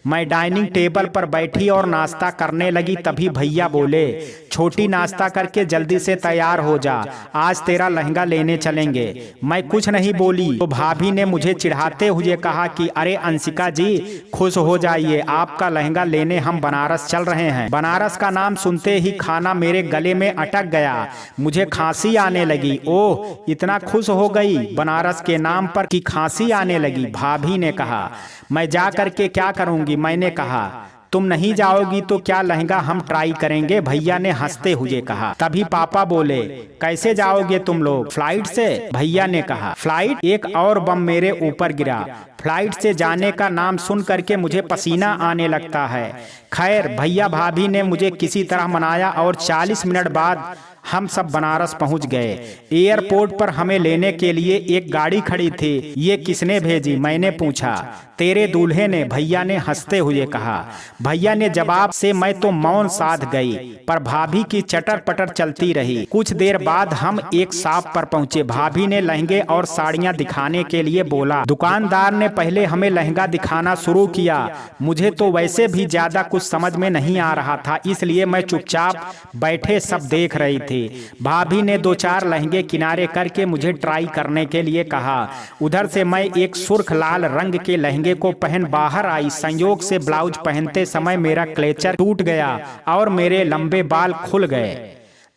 मैं डाइनिंग टेबल पर बैठी और नाश्ता करने लगी, तभी भैया बोले, छोटी नाश्ता करके जल्दी से तैयार हो जा, आज तेरा लहंगा लेने चलेंगे। मैं कुछ नहीं बोली तो भाभी ने मुझे चिढ़ाते हुए कहा कि अरे अंशिका जी, खुश हो जाइए, आपका लहंगा लेने हम बनारस चल रहे हैं। बनारस का नाम सुनते ही खाना मेरे गले में अटक गया, मुझे खांसी आने लगी। ओह, इतना खुश हो गई बनारस के नाम पर कि खांसी आने लगी। भाभी ने कहा, मैं जा करके क्या करूंगी? मैंने कहा, तुम नहीं जाओगी तो क्या लहंगा हम ट्राई करेंगे, भैया ने हंसते हुए कहा। तभी पापा बोले, कैसे जाओगे तुम लोग? फ्लाइट से? भैया ने कहा। फ्लाइट? एक और बम मेरे ऊपर गिरा। फ्लाइट से जाने का नाम सुन करके मुझे पसीना आने लगता है। खैर, भैया भाभी ने मुझे किसी तरह मनाया और 40 मिनट बाद हम सब बनारस पहुंच गए। एयरपोर्ट पर हमें लेने के लिए एक गाड़ी खड़ी थी। ये किसने भेजी? मैंने पूछा। तेरे दूल्हे ने, भैया ने हंसते हुए कहा। भैया ने जवाब से मैं तो मौन साध गई, पर भाभी की चटर पटर चलती रही। कुछ देर बाद हम एक शॉप पर पहुंचे। भाभी ने लहंगे और साड़ियां दिखाने के लिए बोला। दुकानदार ने पहले हमें लहंगा दिखाना शुरू किया। मुझे तो वैसे भी ज्यादा कुछ समझ में नहीं आ रहा था, इसलिए मैं चुपचाप बैठे सब देख रही थी। भाभी ने 2-4 लहंगे किनारे करके मुझे ट्राई करने के लिए कहा। उधर से मैं एक सुर्ख लाल रंग के लहंगे को पहन बाहर आई। संयोग से ब्लाउज पहनते समय मेरा क्लेचर टूट गया और मेरे लंबे बाल खुल गए।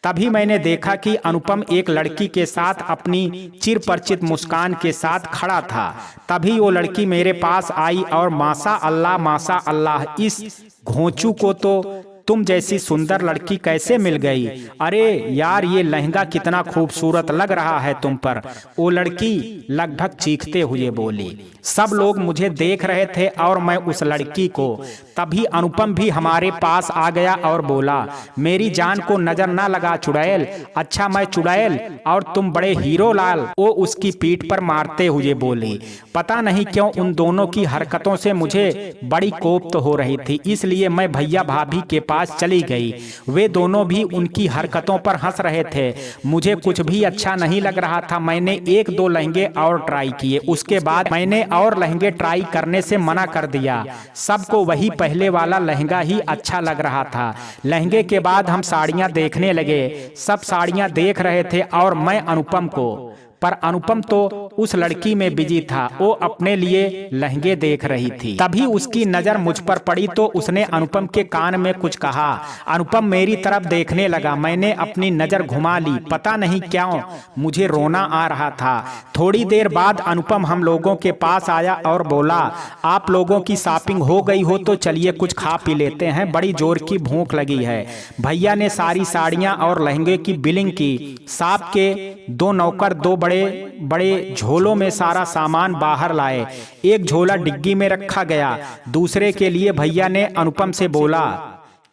तभी मैंने देखा कि अनुपम एक लड़की के साथ अपनी चिरपरिचित मुस्कान के साथ खड़ा था। तभी वो लड़की मेरे पास आई और माशा अल्लाह, इस घोंचू को तो तुम जैसी सुंदर लड़की कैसे मिल गई? अरे यार, ये लहंगा कितना खूबसूरत लग रहा है तुम पर, वो लड़की लगभग चीखते हुए बोली। सब लोग मुझे देख रहे थे और मैं उस लड़की को। तभी अनुपम भी हमारे पास आ गया और बोला, मेरी जान को नजर ना लगा चुड़ैल। अच्छा मैं चुड़ैल और तुम बड़े हीरो लाल, वो उसकी पीठ पर मारते हुए बोली। पता नहीं क्यों उन दोनों की हरकतों से मुझे बड़ी कोफ्त हो रही थी, इसलिए मैं भैया भाभी के पास चली गई। वे दोनों भी उनकी हरकतों पर हंस रहे थे। मुझे कुछ भी अच्छा नहीं लग रहा था। मैंने 1-2 लहंगे और ट्राई किए, उसके बाद मैंने और लहंगे ट्राई करने से मना कर दिया। सबको वही पहले वाला लहंगा ही अच्छा लग रहा था। लहंगे के बाद हम साड़ियां देखने लगे। सब साड़ियां देख रहे थे और मैं अनुपम को, पर अनुपम तो उस लड़की में बिजी था। वो अपने लिए लहंगे देख रही थी। तभी उसकी नजर मुझ पर पड़ी तो उसने अनुपम के कान में कुछ कहा। अनुपम मेरी तरफ देखने लगा। मैंने अपनी नजर घुमा ली। पता नहीं क्यों मुझे रोना आ रहा था। थोड़ी देर बाद अनुपम हम लोगों के पास आया और बोला, आप लोगों की शॉपिंग हो गई हो तो चलिए कुछ खा पी लेते हैं, बड़ी जोर की भूख लगी है। भैया ने सारी साड़ियां और लहंगे की बिलिंग की। शॉप के 2 नौकर 2 बड़े बड़े झोलों में सारा सामान बाहर लाए। एक झोला डिग्गी में रखा गया। दूसरे के लिए भैया ने अनुपम से बोला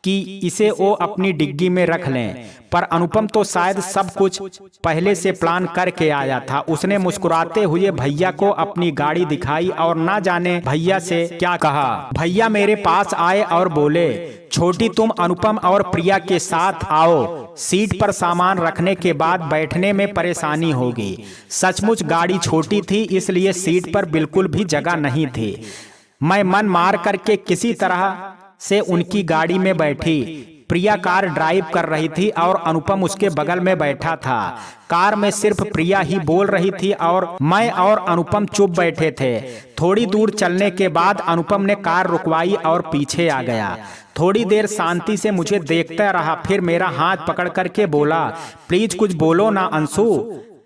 कि इसे वो अपनी डिग्गी में रख लें, पर अनुपम तो शायद सब कुछ पहले से प्लान करके आया था। उसने मुस्कुराते हुए भैया को अपनी गाड़ी दिखाई और ना जाने भैया से क्या कहा। भैया मेरे पास आए और बोले, छोटी तुम अनुपम और प्रिया के साथ आओ, सीट पर सामान रखने के बाद बैठने में परेशानी होगी। सचमुच गाड़ी छोटी थी, इसलिए सीट पर बिल्कुल भी जगह नहीं थी। मैं मन मार करके किसी तरह से उनकी गाड़ी में बैठी। प्रिया कार ड्राइव कर रही थी और अनुपम उसके बगल में बैठा था। कार में सिर्फ प्रिया ही बोल रही थी और मैं और अनुपम चुप बैठे थे। थोड़ी दूर चलने के बाद अनुपम ने कार रुकवाई और पीछे आ गया। थोड़ी देर शांति से मुझे देखता रहा, फिर मेरा हाथ पकड़ करके बोला, प्लीज कुछ बोलो ना अंशु,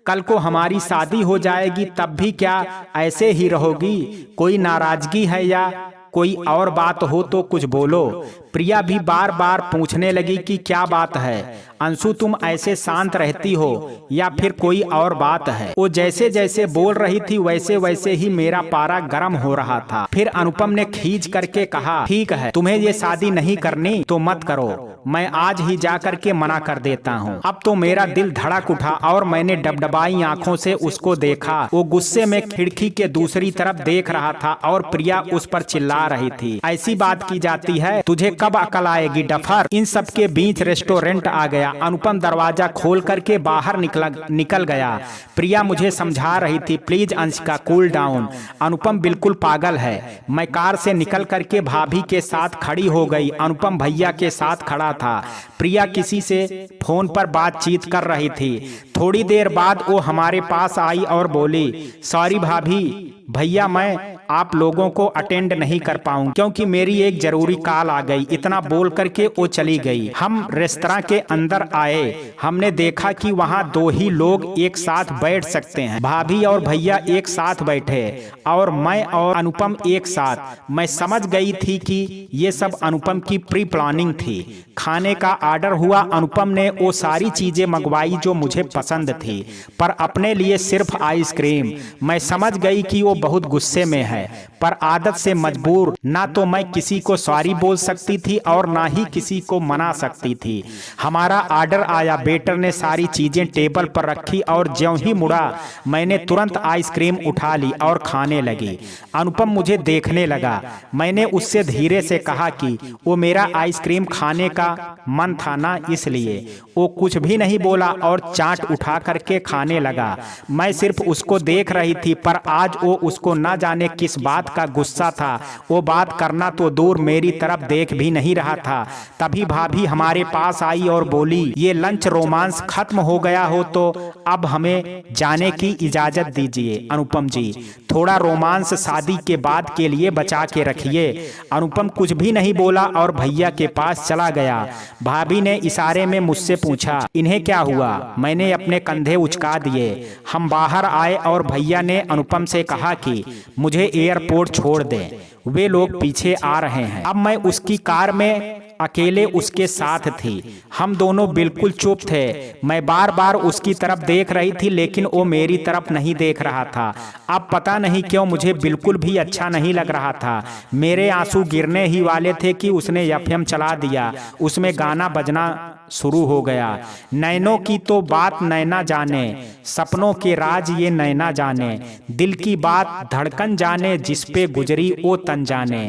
कल को हमारी शादी हो जाएगी, तब भी क्या ऐसे ही रहोगी? कोई नाराजगी है या कोई और बात हो तो कुछ बोलो। प्रिया भी बार बार पूछने लगी कि क्या बात है। अंशु तुम ऐसे शांत रहती हो या फिर कोई और बात है? वो जैसे जैसे बोल रही थी वैसे वैसे ही मेरा पारा गर्म हो रहा था। फिर अनुपम ने खींच करके कहा, ठीक है, तुम्हें ये शादी नहीं करनी तो मत करो, मैं आज ही जा करके मना कर देता हूँ। अब तो मेरा दिल धड़क उठा और मैंने डबडबाई आंखों से उसको देखा। वो गुस्से में खिड़की के दूसरी तरफ देख रहा था और प्रिया उस पर चिल्ला रही थी, ऐसी बात की जाती है, तुझे कब अकल आएगी डफर। इन सब के बीच रेस्टोरेंट आ गया। अनुपम दरवाजा खोल करके बाहर निकल गया। प्रिया मुझे समझा रही थी, प्लीज अंशिका कूल डाउन, अनुपम बिल्कुल पागल है। मैं कार से निकल करके भाभी के साथ खड़ी हो गई। अनुपम भैया के साथ खड़ा था। प्रिया किसी से फोन पर बातचीत कर रही थी। थोड़ी देर बाद वो हमारे पास आई और बोली, सॉरी भाभी, भैया मैं आप लोगों को अटेंड नहीं कर पाऊंगी क्योंकि मेरी एक जरूरी कॉल आ गई। इतना बोल करके वो चली गई। हम रेस्तरां के अंदर आए। हमने देखा कि वहां दो ही लोग एक साथ बैठ सकते हैं, भाभी और भैया एक साथ बैठे और मैं और अनुपम एक साथ। मैं समझ गई थी कि ये सब अनुपम की प्री प्लानिंग थी। खाने का ऑर्डर हुआ। अनुपम ने वो सारी चीजें मंगवाई जो मुझे पसंद थी, पर अपने लिए सिर्फ आइसक्रीम। मैं समझ गई कि वो बहुत गुस्से में है, पर आदत से मजबूर। ना तो मैं किसी को सॉरी बोल सकती थी और ना ही किसी को मना सकती थी। हमारा ऑर्डर आया। वेटर ने सारी चीजें टेबल पर रखी और ज्यों ही मुड़ा मैंने तुरंत आइसक्रीम उठा ली और खाने लगी। अनुपम मुझे देखने लगा। मैंने उससे धीरे से कहा कि वो मेरा आइसक्रीम खाने का मन था ना, इसलिए। वो कुछ भी नहीं बोला और चाट उठा करके खाने लगा। मैं सिर्फ उसको देख रही थी, पर आज वो उसको न जाने किस बात का गुस्सा था। वो बात करना तो दूर, मेरी तरफ देख भी नहीं रहा था। तभी भाभी हमारे पास आई और बोली, ये लंच रोमांस खत्म हो गया हो तो अब हमें जाने की इजाजत दीजिए। अनुपम जी, थोड़ा रोमांस शादी के बाद के लिए बचा के रखिए। अनुपम कुछ भी नहीं बोला और भैया के पास चला गया। भाभी ने इशारे में मुझसे पूछा, इन्हें क्या हुआ? मैंने अपने कंधे उचका दिए। हम बाहर आए और भैया ने अनुपम से कहा कि मुझे एयरपोर्ट छोड़ दे, वे लोग पीछे आ रहे हैं। अब मैं उसकी कार में अकेले उसके साथ थी। हम दोनों बिल्कुल चुप थे। मैं बार बार उसकी तरफ देख रही थी, लेकिन वो मेरी तरफ नहीं देख रहा था। अब पता नहीं क्यों मुझे बिल्कुल भी अच्छा नहीं लग रहा था। मेरे आंसू गिरने ही वाले थे कि उसने एफएम चला दिया। उसमें गाना बजना शुरू हो गया। नैनों की तो बात नैना जाने, सपनों के राज ये नैना जाने, दिल की बात धड़कन जाने, जिस पे गुजरी वो तन जाने।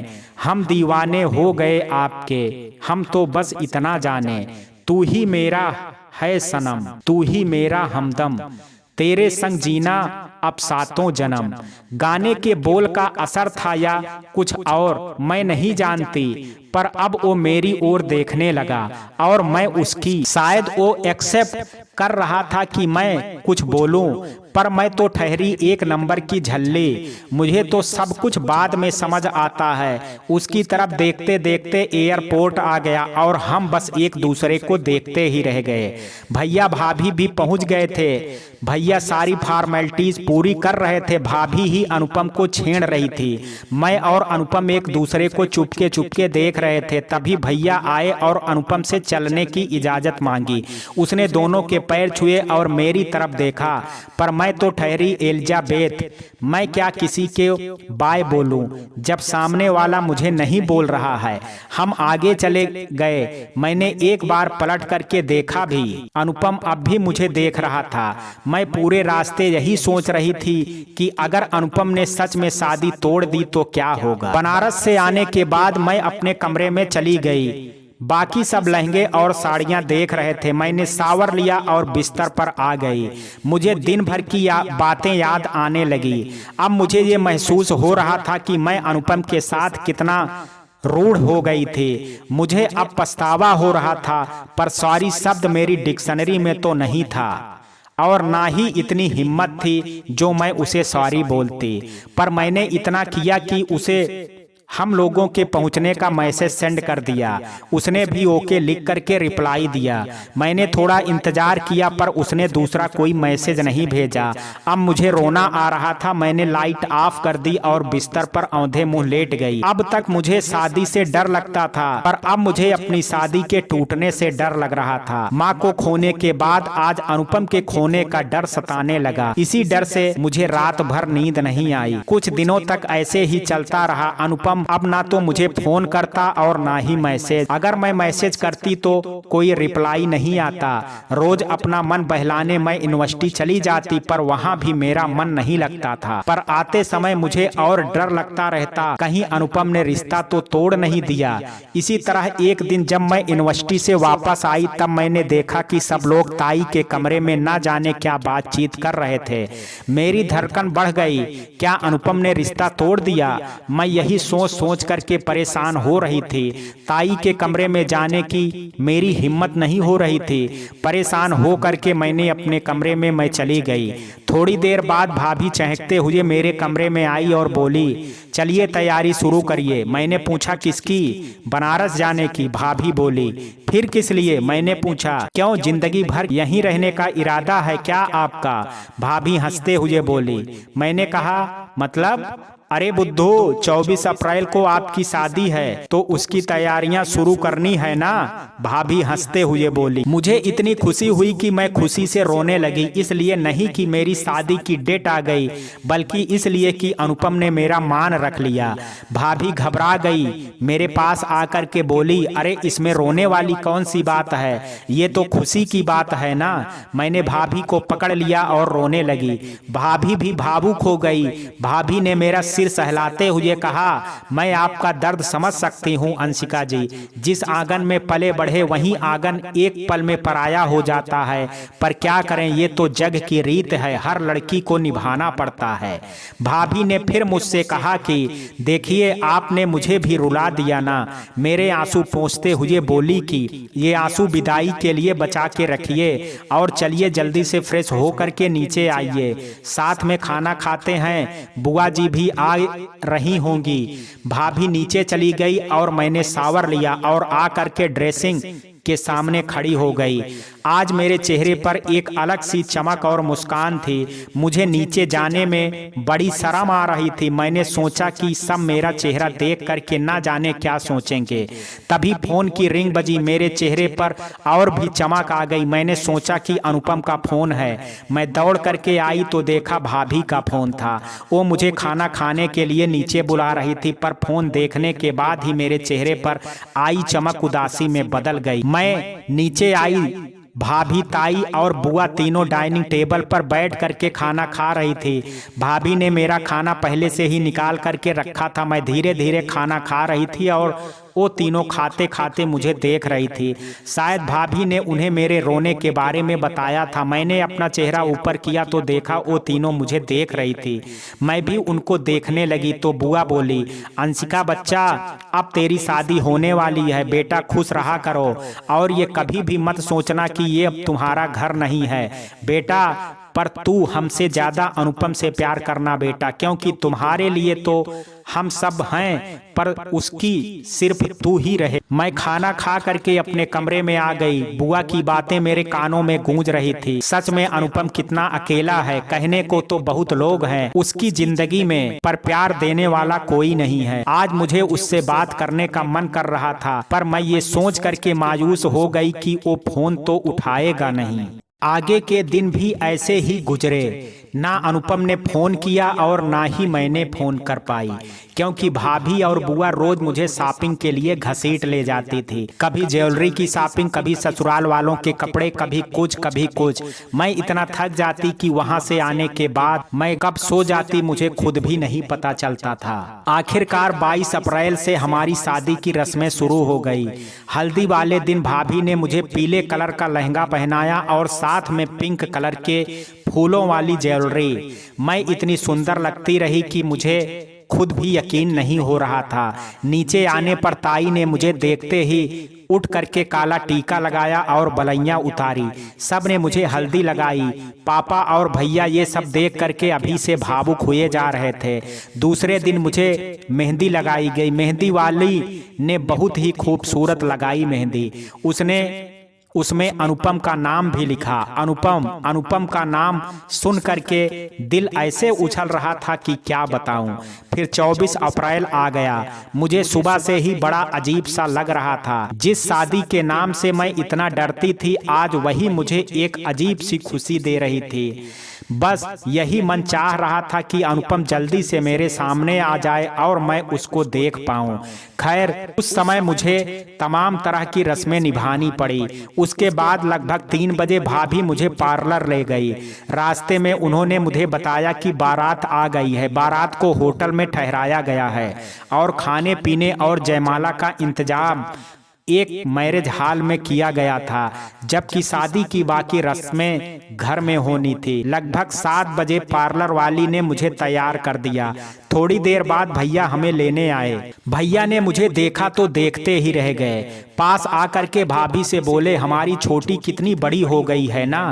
हम दीवाने हो गए आपके, हम तो बस इतना जाने, तू ही मेरा है सनम, तू ही मेरा हमदम, तेरे संग जीना अब सातों जन्म। गाने के बोल का असर था या कुछ और मैं नहीं जानती, पर अब वो मेरी ओर देखने लगा और मैं उसकी। शायद वो एक्सेप्ट कर रहा था कि मैं कुछ बोलूं, पर मैं तो ठहरी एक नंबर की झल्ली। मुझे तो सब कुछ बाद में समझ आता है। उसकी तरफ देखते देखते एयरपोर्ट आ गया और हम बस एक दूसरे को देखते ही रह गए। भैया भाभी भी पहुंच गए थे। भैया सारी फॉर्मेलिटीज पूरी कर रहे थे, भाभी ही अनुपम को छेड़ रही थी। मैं और अनुपम एक दूसरे को चुपके चुपके देख रहे थे। तभी भैया आए और अनुपम से चलने की इजाजत मांगी। उसने दोनों के पैर छुए और मेरी तरफ देखा, पर मैं तो ठहरी एलिजाबेथ। मैं क्या किसी के बाय बोलूं जब सामने वाला मुझे नहीं बोल रहा है। हम आगे चले गए। मैंने एक बार पलट करके देखा भी। अनुपम अब भी मुझे देख रहा था। मैं पूरे रास्ते यही सोच रही थी कि अगर अनुपम ने सच में शादी तोड़ दी तो क्या होगा। बनारस से आने के बाद मैं अपने कमरे में चली गई। बाकी सब लहंगे और साड़ियां देख रहे थे। मैंने शावर लिया और बिस्तर पर आ गई। मुझे दिन भर की बातें याद आने लगी। अब मुझे ये महसूस हो रहा था कि मैं अनुपम के साथ कितना रूढ़ हो गई थी। मुझे अब पछतावा हो रहा था, पर सॉरी शब्द मेरी डिक्शनरी में तो नहीं था और ना ही इतनी हिम्मत थी जो मैं उसे सॉरी बोलती। पर मैंने इतना किया कि उसे हम लोगों के पहुंचने का मैसेज सेंड कर दिया। उसने भी ओके लिख करके रिप्लाई दिया। मैंने थोड़ा इंतजार किया पर उसने दूसरा कोई मैसेज नहीं भेजा। अब मुझे रोना आ रहा था। मैंने लाइट ऑफ कर दी और बिस्तर पर औंधे मुंह लेट गई। अब तक मुझे शादी से डर लगता था पर अब मुझे अपनी शादी के टूटने से डर लग रहा था। माँ को खोने के बाद आज अनुपम के खोने का डर सताने लगा। इसी डर से मुझे रात भर नींद नहीं आई। कुछ दिनों तक ऐसे ही चलता रहा। अनुपम अब ना तो मुझे फोन करता और ना ही मैसेज। अगर मैं मैसेज करती तो कोई रिप्लाई नहीं आता। रोज अपना मन बहलाने मैं यूनिवर्सिटी चली जाती पर वहाँ भी मेरा मन नहीं लगता था। पर आते समय मुझे और डर लगता रहता, कहीं अनुपम ने रिश्ता तो तोड़ नहीं दिया। इसी तरह एक दिन जब मैं यूनिवर्सिटी से वापस आई तब मैंने देखा कि सब लोग ताई के कमरे में ना जाने क्या बातचीत कर रहे थे। मेरी धड़कन बढ़ गई। क्या अनुपम ने रिश्ता तोड़ दिया? मैं यही सोच करके परेशान हो रही थी। ताई के कमरे में जाने की मेरी हिम्मत नहीं हो रही थी। परेशान हो करके मैंने अपने कमरे में मैं चली गई। थोड़ी देर बाद भाभी चहकते हुए मेरे कमरे में आई और बोली, चलिए तैयारी शुरू करिए। मैंने पूछा किसकी? बनारस जाने की। भाभी बोली, फिर किस लिए? मैंने पूछा, क्यों जिंदगी भर यहीं रहने का इरादा है क्या आपका? भाभी हंसते हुए बोली। मैंने कहा, मतलब? अरे बुद्धू, 24 अप्रैल को आपकी शादी है तो उसकी तैयारियां शुरू करनी है ना? भाभी हंसते हुए बोली। मुझे इतनी खुशी हुई कि मैं खुशी से रोने लगी। इसलिए नहीं कि मेरी शादी की डेट आ गई बल्कि इसलिए कि अनुपम ने मेरा मान रख लिया। भाभी घबरा गई, मेरे पास आकर के बोली, अरे इसमें रोने वाली कौन सी बात है, ये तो खुशी की बात है ना। मैंने भाभी को पकड़ लिया और रोने लगी। भाभी भी भावुक हो गई। भाभी ने मेरा सिर सहलाते हुए कहा, मैं आपका दर्द समझ सकती हूँ अंशिका जी। जिस आंगन में पले बढ़े वही आंगन एक पल में पराया हो जाता है। पर क्या करें, ये तो जग की रीत है, हर लड़की को निभाना पड़ता है। भाभी ने फिर मुझसे कहा कि देखिए आपने मुझे भी रुला दिया ना। मेरे आंसू पोंछते हुए बोली कि ये आंसू विदाई के लिए बचा के रखिए और चलिए जल्दी से फ्रेश हो करके नीचे आइए, साथ में खाना खाते हैं। बुआ जी भी आ रही होंगी। भाभी नीचे चली गई और मैंने शावर लिया और आ करके ड्रेसिंग के सामने खड़ी हो गई। आज मेरे चेहरे पर एक अलग सी चमक और मुस्कान थी। मुझे नीचे जाने में बड़ी शर्म आ रही थी। मैंने सोचा कि सब मेरा चेहरा देख करके ना जाने क्या सोचेंगे। तभी फोन की रिंग बजी। मेरे चेहरे पर और भी चमक आ गई। मैंने सोचा कि अनुपम का फोन है। मैं दौड़ करके आई तो देखा भाभी का फोन था। वो मुझे खाना खाने के लिए नीचे बुला रही थी पर फोन देखने के बाद ही मेरे चेहरे पर आई चमक उदासी में बदल गई। मैं नीचे आई। भाभी, ताई और बुआ तीनों डाइनिंग टेबल पर बैठ करके खाना खा रही थी। भाभी ने मेरा खाना पहले से ही निकाल करके रखा था। मैं धीरे धीरे खाना खा रही थी और वो तीनों खाते खाते मुझे देख रही थी। शायद भाभी ने उन्हें मेरे रोने के बारे में बताया था। मैंने अपना चेहरा ऊपर किया तो देखा वो तीनों मुझे देख रही थी। मैं भी उनको देखने लगी तो बुआ बोली, अंशिका बच्चा, अब तेरी शादी होने वाली है, बेटा खुश रहा करो और ये कभी भी मत सोचना कि ये अब तुम्हारा घर नहीं है बेटा। पर तू हमसे ज्यादा अनुपम से प्यार करना बेटा, क्योंकि तुम्हारे लिए तो हम सब हैं पर उसकी सिर्फ तू ही रहे। मैं खाना खा करके अपने कमरे में आ गई। बुआ की बातें मेरे कानों में गूंज रही थी। सच में अनुपम कितना अकेला है। कहने को तो बहुत लोग हैं उसकी जिंदगी में, पर प्यार देने वाला कोई नहीं है। आज मुझे उससे बात करने का मन कर रहा था पर मैं ये सोच करके मायूस हो गई कि वो फोन तो उठाएगा नहीं। आगे के दिन भी ऐसे ही गुजरे। ना अनुपम ने फोन किया और ना ही मैंने फोन कर पाई, क्योंकि भाभी और बुआ रोज मुझे शॉपिंग के लिए घसीट ले जाती थी। कभी ज्वेलरी की शॉपिंग, कभी ससुराल वालों के कपड़े, कभी कुछ। मैं इतना थक जाती कि वहां से आने के बाद मैं कब सो जाती मुझे खुद भी नहीं पता चलता था। आखिरकार 22 अप्रैल से हमारी शादी की रस्में शुरू हो गई। हल्दी वाले दिन भाभी ने मुझे पीले कलर का लहंगा पहनाया और साथ में पिंक कलर के फूलों वाली ज्वेलरी। मैं इतनी सुंदर लगती रही कि मुझे खुद भी यकीन नहीं हो रहा था। नीचे आने पर ताई ने मुझे देखते ही उठ करके काला टीका लगाया और बलैया उतारी। सब ने मुझे हल्दी लगाई। पापा और भैया ये सब देख करके अभी से भावुक हुए जा रहे थे। दूसरे दिन मुझे मेहंदी लगाई गई। मेहंदी वाली ने बहुत ही खूबसूरत लगाई मेहंदी। उसमें अनुपम का नाम भी लिखा। अनुपम का नाम सुन करके दिल ऐसे उछल रहा था कि क्या बताऊं। फिर 24 अप्रैल आ गया। मुझे सुबह से ही बड़ा अजीब सा लग रहा था। जिस शादी के नाम से मैं इतना डरती थी, आज वही मुझे एक अजीब सी खुशी दे रही थी। बस यही मन चाह रहा था कि अनुपम जल्दी से मेरे सामने आ जाए और मैं उसको देख पाऊं। खैर, उस समय मुझे तमाम तरह की रस्में निभानी पड़ी। उसके बाद लगभग 3 बजे भाभी मुझे पार्लर ले गई। रास्ते में उन्होंने मुझे बताया कि बारात आ गई है। बारात को होटल में ठहराया गया है और खाने पीने और जयमाला का इंतजाम एक मैरिज हॉल में किया गया था, जबकि शादी की बाकी रस्में घर में होनी थी। लगभग 7 बजे पार्लर वाली ने मुझे तैयार कर दिया। थोड़ी देर बाद भैया हमें लेने आए। भैया ने मुझे देखा तो देखते ही रह गए। पास आकर के भाभी से बोले, हमारी छोटी कितनी बड़ी हो गई है ना।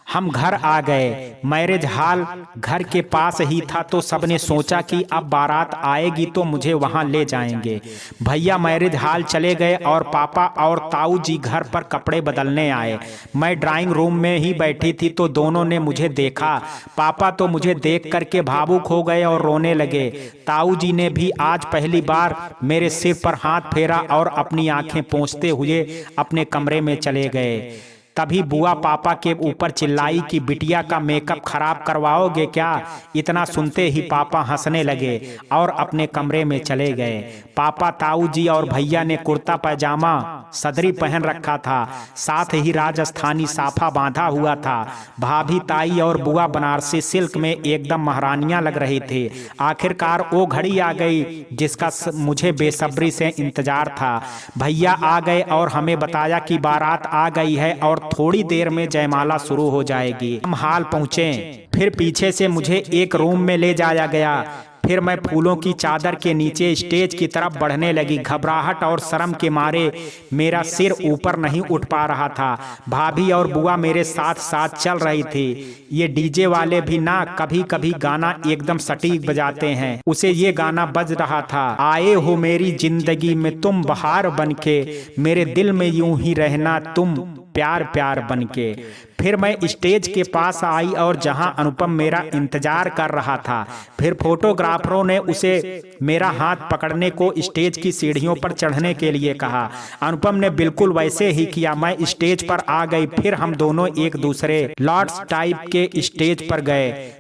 हम घर आ गए। मैरिज हॉल घर के पास ही था, तो सबने सोचा कि अब बारात आएगी तो मुझे वहां ले जाएंगे। भैया मैरिज हॉल चले गए और पापा और ताऊ जी घर पर कपड़े बदलने आए। मैं ड्राइंग रूम में ही बैठी थी तो दोनों ने मुझे देखा। पापा तो मुझे देख करके भावुक हो गए और रोने लगे। ताऊ जी ने भी आज पहली बार मेरे सिर पर हाथ फेरा और अपनी आंखें पोंछते हुए अपने कमरे में चले गए। तभी बुआ पापा के ऊपर चिल्लाई कि बिटिया का मेकअप खराब करवाओगे क्या। इतना सुनते ही पापा हंसने लगे और अपने कमरे में चले गए। पापा, ताऊ जी और भैया ने कुर्ता पैजामा सदरी पहन रखा था, साथ ही राजस्थानी साफा बांधा हुआ था। भाभी, ताई और बुआ बनारसी सिल्क में एकदम महारानियां लग रही थी। आखिरकार वो घड़ी आ गई जिसका मुझे बेसब्री से इंतजार था। भैया आ गए और हमें बताया कि बारात आ गई है और थोड़ी देर में जयमाला शुरू हो जाएगी। हम हॉल पहुंचे। फिर पीछे से मुझे एक रूम में ले जाया गया। फिर मैं फूलों की चादर के नीचे स्टेज की तरफ बढ़ने लगी। घबराहट और शर्म के मारे मेरा सिर ऊपर नहीं उठ पा रहा था। भाभी और बुआ मेरे साथ साथ चल रही थी। ये डीजे वाले भी ना कभी कभी गाना एकदम सटीक बजाते हैं। उसे ये गाना बज रहा था, आए हो मेरी जिंदगी में तुम बहार बनके, मेरे दिल में यूं ही रहना तुम प्यार प्यार बनके। फिर मैं स्टेज के पास आई और जहां अनुपम मेरा इंतजार कर रहा था। फिर फोटोग्राफरों ने उसे मेरा हाथ पकड़ने को स्टेज की सीढ़ियों पर चढ़ने के लिए कहा। अनुपम ने बिल्कुल वैसे ही किया। मैं स्टेज पर आ गई। फिर हम दोनों एक दूसरे लॉर्ड्स टाइप के स्टेज पर गए।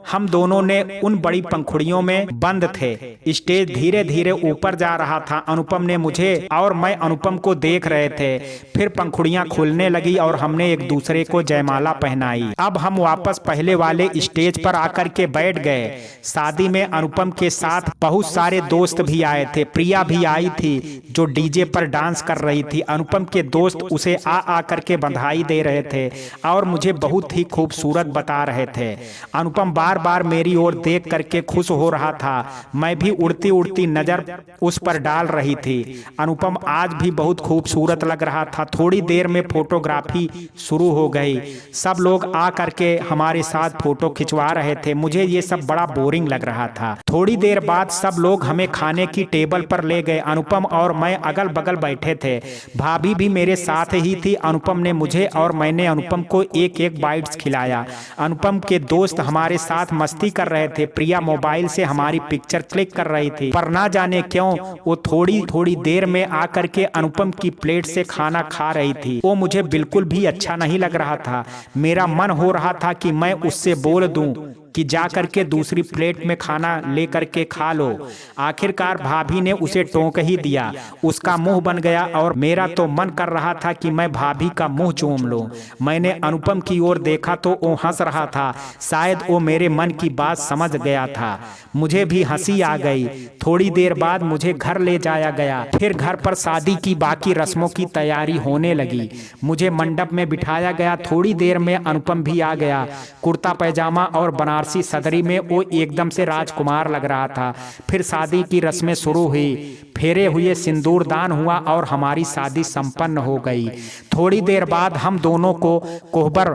हम दोनों ने उन बड़ी पंखुड़ियों में बंद थे। स्टेज धीरे धीरे ऊपर जा रहा था। अनुपम ने मुझे और मैं अनुपम को देख रहे थे। फिर पंखुड़ियां खुलने लगी और हमने एक दूसरे को जयमाला पहनाई। अब हम वापस पहले वाले स्टेज पर आकर के बैठ गए। शादी में अनुपम के साथ बहुत सारे दोस्त भी आए थे। प्रिया भी आई थी जो डीजे पर डांस कर रही थी। अनुपम के दोस्त उसे आ करके बधाई दे रहे थे और मुझे बहुत ही खूबसूरत बता रहे थे। अनुपम बार बार मेरी ओर देख करके खुश हो रहा था। मैं भी उड़ती उड़ती नजर उस पर डाल रही थी। अनुपम आज भी बहुत खूबसूरत लग रहा था। थोड़ी देर में फोटोग्राफी शुरू हो गई। सब लोग आ करके हमारे साथ फोटो खिंचवा रहे थे। मुझे ये सब बड़ा बोरिंग लग रहा था। थोड़ी देर बाद सब लोग हमें खाने की टेबल पर ले गए। अनुपम और मैं अगल बगल बैठे थे। भाभी भी मेरे साथ ही थी। अनुपम ने मुझे और मैंने अनुपम को एक एक बाइट्स खिलाया। अनुपम के दोस्त हमारे साथ मस्ती कर रहे थे। प्रिया मोबाइल से हमारी पिक्चर क्लिक कर रही थी, पर ना जाने क्यों वो थोड़ी देर में आकर के अनुपम की प्लेट से खाना खा रही थी। वो मुझे बिल्कुल भी अच्छा नहीं लग रहा था। मेरा मन हो रहा था कि मैं उससे बोल दूं कि जा करके दूसरी प्लेट में खाना ले करके खा लो। आखिरकार भाभी ने उसे टोक ही दिया। उसका मुंह बन गया और मेरा तो मन कर रहा था कि मैं भाभी का मुंह चूम लूं। मैंने अनुपम की ओर देखा तो वो हंस रहा था। शायद वो मेरे मन की बात समझ गया था। मुझे भी हंसी आ गई। थोड़ी देर बाद मुझे घर ले जाया गया। फिर घर पर शादी की बाकी रस्मों की तैयारी होने लगी। मुझे मंडप में बिठाया गया। थोड़ी देर में अनुपम भी आ गया। कुर्ता पैजामा और बनारसी बनारसी सदरी में वो एकदम से राजकुमार लग रहा था। फिर शादी की रस्में शुरू हुई, फेरे हुए, सिंदूर दान हुआ और हमारी शादी संपन्न हो गई। थोड़ी देर बाद हम दोनों को कोहबर,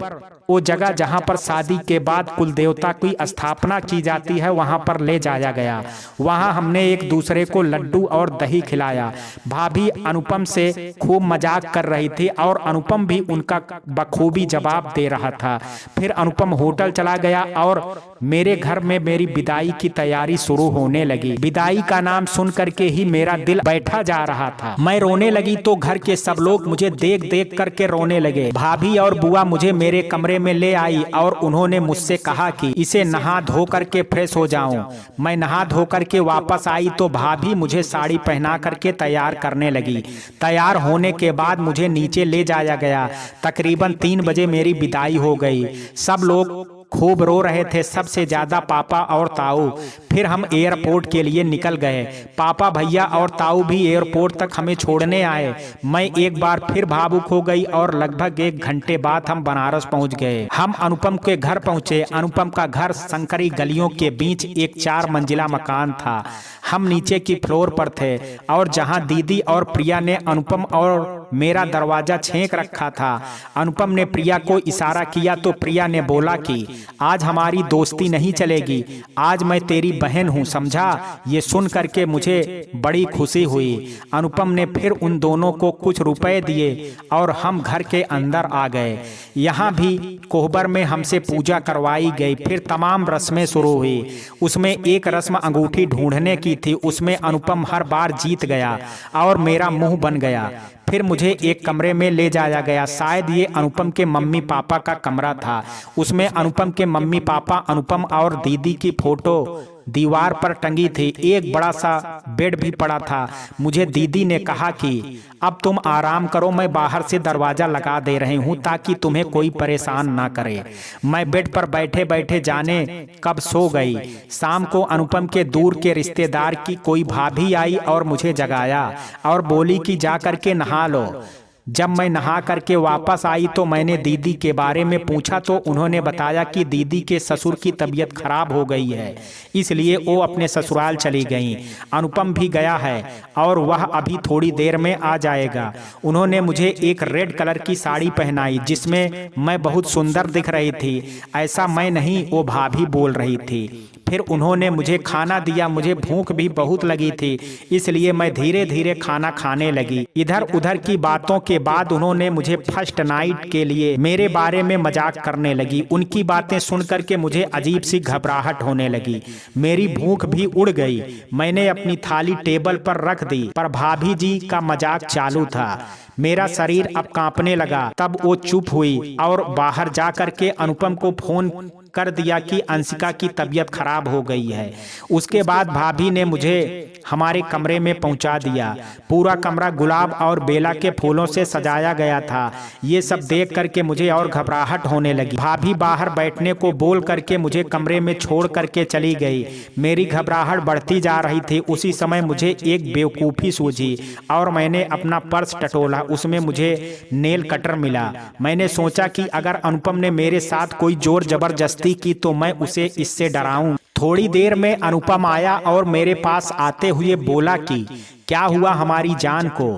वो जगह जहां पर शादी के बाद कुल देवता की स्थापना की जाती है, वहां पर ले जाया गया। वहां हमने एक दूसरे को लड्डू और दही खिलाया। भाभी अनुपम से खूब मजाक कर रही थी और अनुपम भी उनका बखूबी जवाब दे रहा था। फिर अनुपम होटल चला गया और मेरे घर में मेरी विदाई की तैयारी शुरू होने लगी। विदाई का नाम सुन करके ही मेरा दिल बैठा जा रहा था। मैं रोने लगी तो घर के सब लोग मुझे देख देख करके रोने लगे। भाभी और बुआ मुझे मेरे कमरे में ले आई और उन्होंने मुझसे कहा कि इसे नहा धो करके फ्रेश हो जाऊं। मैं नहा धो करके वापस आई तो भाभी मुझे साड़ी पहना करके तैयार करने लगी। तैयार होने के बाद मुझे नीचे ले जाया गया। तकरीबन 3 बजे मेरी विदाई हो गई। सब लोग खूब रो रहे थे, सबसे ज्यादा पापा और ताऊ। फिर हम एयरपोर्ट के लिए निकल गए। पापा, भैया और ताऊ भी एयरपोर्ट तक हमें छोड़ने आए। मैं एक बार फिर भावुक हो गई और लगभग 1 घंटे बाद हम बनारस पहुंच गए। हम अनुपम के घर पहुंचे। अनुपम का घर संकरी गलियों के बीच एक 4 मंजिला मकान था। हम नीचे की फ्लोर पर थे और जहां दीदी और प्रिया ने अनुपम और मेरा दरवाजा छेंक रखा था। अनुपम ने प्रिया को इशारा किया तो प्रिया ने बोला कि आज हमारी दोस्ती नहीं चलेगी, आज मैं तेरी बहन हूँ, समझा। ये सुन करके मुझे बड़ी खुशी हुई। अनुपम ने फिर उन दोनों को कुछ रुपए दिए और हम घर के अंदर आ गए। यहाँ भी कोहबर में हमसे पूजा करवाई गई। फिर तमाम रस्में शुरू हुई। उसमें एक रस्म अंगूठी ढूंढने की थी। उसमें अनुपम हर बार जीत गया और मेरा मुंह बन गया। फिर मुझे एक कमरे में ले जाया गया। शायद ये अनुपम के मम्मी पापा का कमरा था। उसमें अनुपम के मम्मी पापा, अनुपम और दीदी की फोटो दीवार पर टंगी थी। एक बड़ा सा बेड भी पड़ा था। मुझे दीदी ने कहा कि अब तुम आराम करो, मैं बाहर से दरवाजा लगा दे रही हूँ ताकि तुम्हें कोई परेशान ना करे। मैं बेड पर बैठे बैठे जाने कब सो गई। शाम को अनुपम के दूर के रिश्तेदार की कोई भाभी आई और मुझे जगाया और बोली कि जा करके नहा लो। जब मैं नहा करके वापस आई तो मैंने दीदी के बारे में पूछा तो उन्होंने बताया कि दीदी के ससुर की तबीयत खराब हो गई है, इसलिए वो अपने ससुराल चली गईं। अनुपम भी गया है और वह अभी थोड़ी देर में आ जाएगा। उन्होंने मुझे एक रेड कलर की साड़ी पहनाई जिसमें मैं बहुत सुंदर दिख रही थी। ऐसा मैं नहीं, वो भाभी बोल रही थी। फिर उन्होंने मुझे खाना दिया। मुझे भूख भी बहुत लगी थी, इसलिए मैं धीरे धीरे खाना खाने लगी। इधर उधर की बातों के बाद उन्होंने मुझे फर्स्ट नाइट के लिए मेरे बारे में मजाक करने लगी। उनकी बातें सुन करके मुझे अजीब सी घबराहट होने लगी। मेरी भूख भी उड़ गई। मैंने अपनी थाली टेबल पर रख दी, पर भाभी जी का मजाक चालू था। मेरा शरीर अब कांपने लगा। तब वो चुप हुई और बाहर जा करके अनुपम को फोन कर दिया कि अंशिका की तबीयत खराब हो गई है। उसके बाद भाभी ने मुझे हमारे कमरे में पहुंचा दिया। पूरा कमरा गुलाब और बेला के फूलों से सजाया गया था। ये सब देख करके मुझे और घबराहट होने लगी। भाभी बाहर बैठने को बोल करके मुझे कमरे में छोड़ करके चली गई। मेरी घबराहट बढ़ती जा रही थी। उसी समय मुझे एक बेवकूफ़ी सूझी और मैंने अपना पर्स टटोला। उसमें मुझे नेल कटर मिला। मैंने सोचा कि अगर अनुपम ने मेरे साथ कोई जोर जबरदस्ती की तो मैं उसे इससे डराऊं। थोड़ी देर में अनुपम आया और मेरे पास आते हुए बोला कि क्या हुआ हमारी जान को।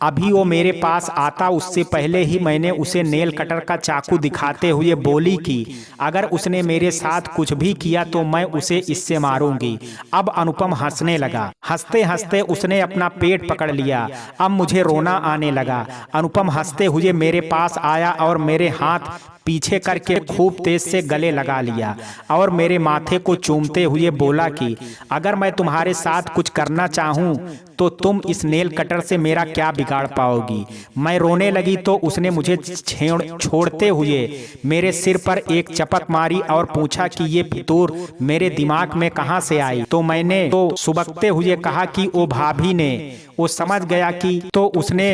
अभी वो मेरे पास आता उससे पहले ही मैंने उसे नेल कटर का चाकू दिखाते हुए बोली कि अगर उसने मेरे साथ कुछ भी किया तो मैं उसे इससे मारूंगी। अब अनुपम हंसने लगा। हंसते हंसते उसने अपना पेट पकड़ लिया। अब मुझे रोना आने लगा। अनुपम हंसते हुए मेरे पास आया और मेरे हाथ पीछे करके खूब तेज से गले लगा लिया और मेरे माथे को चूमते हुए बोला कि अगर मैं तुम्हारे साथ कुछ करना चाहूं तो तुम इस नेल कटर से मेरा क्या बिगाड़ पाओगी। मैं रोने लगी तो उसने मुझे छोड़ते हुए मेरे सिर पर एक चपत मारी और पूछा कि ये फितूर मेरे दिमाग में कहां से आई। तो मैंने तो सुबकते हुए कहा कि वो भाभी ने। वो समझ गया कि तो उसने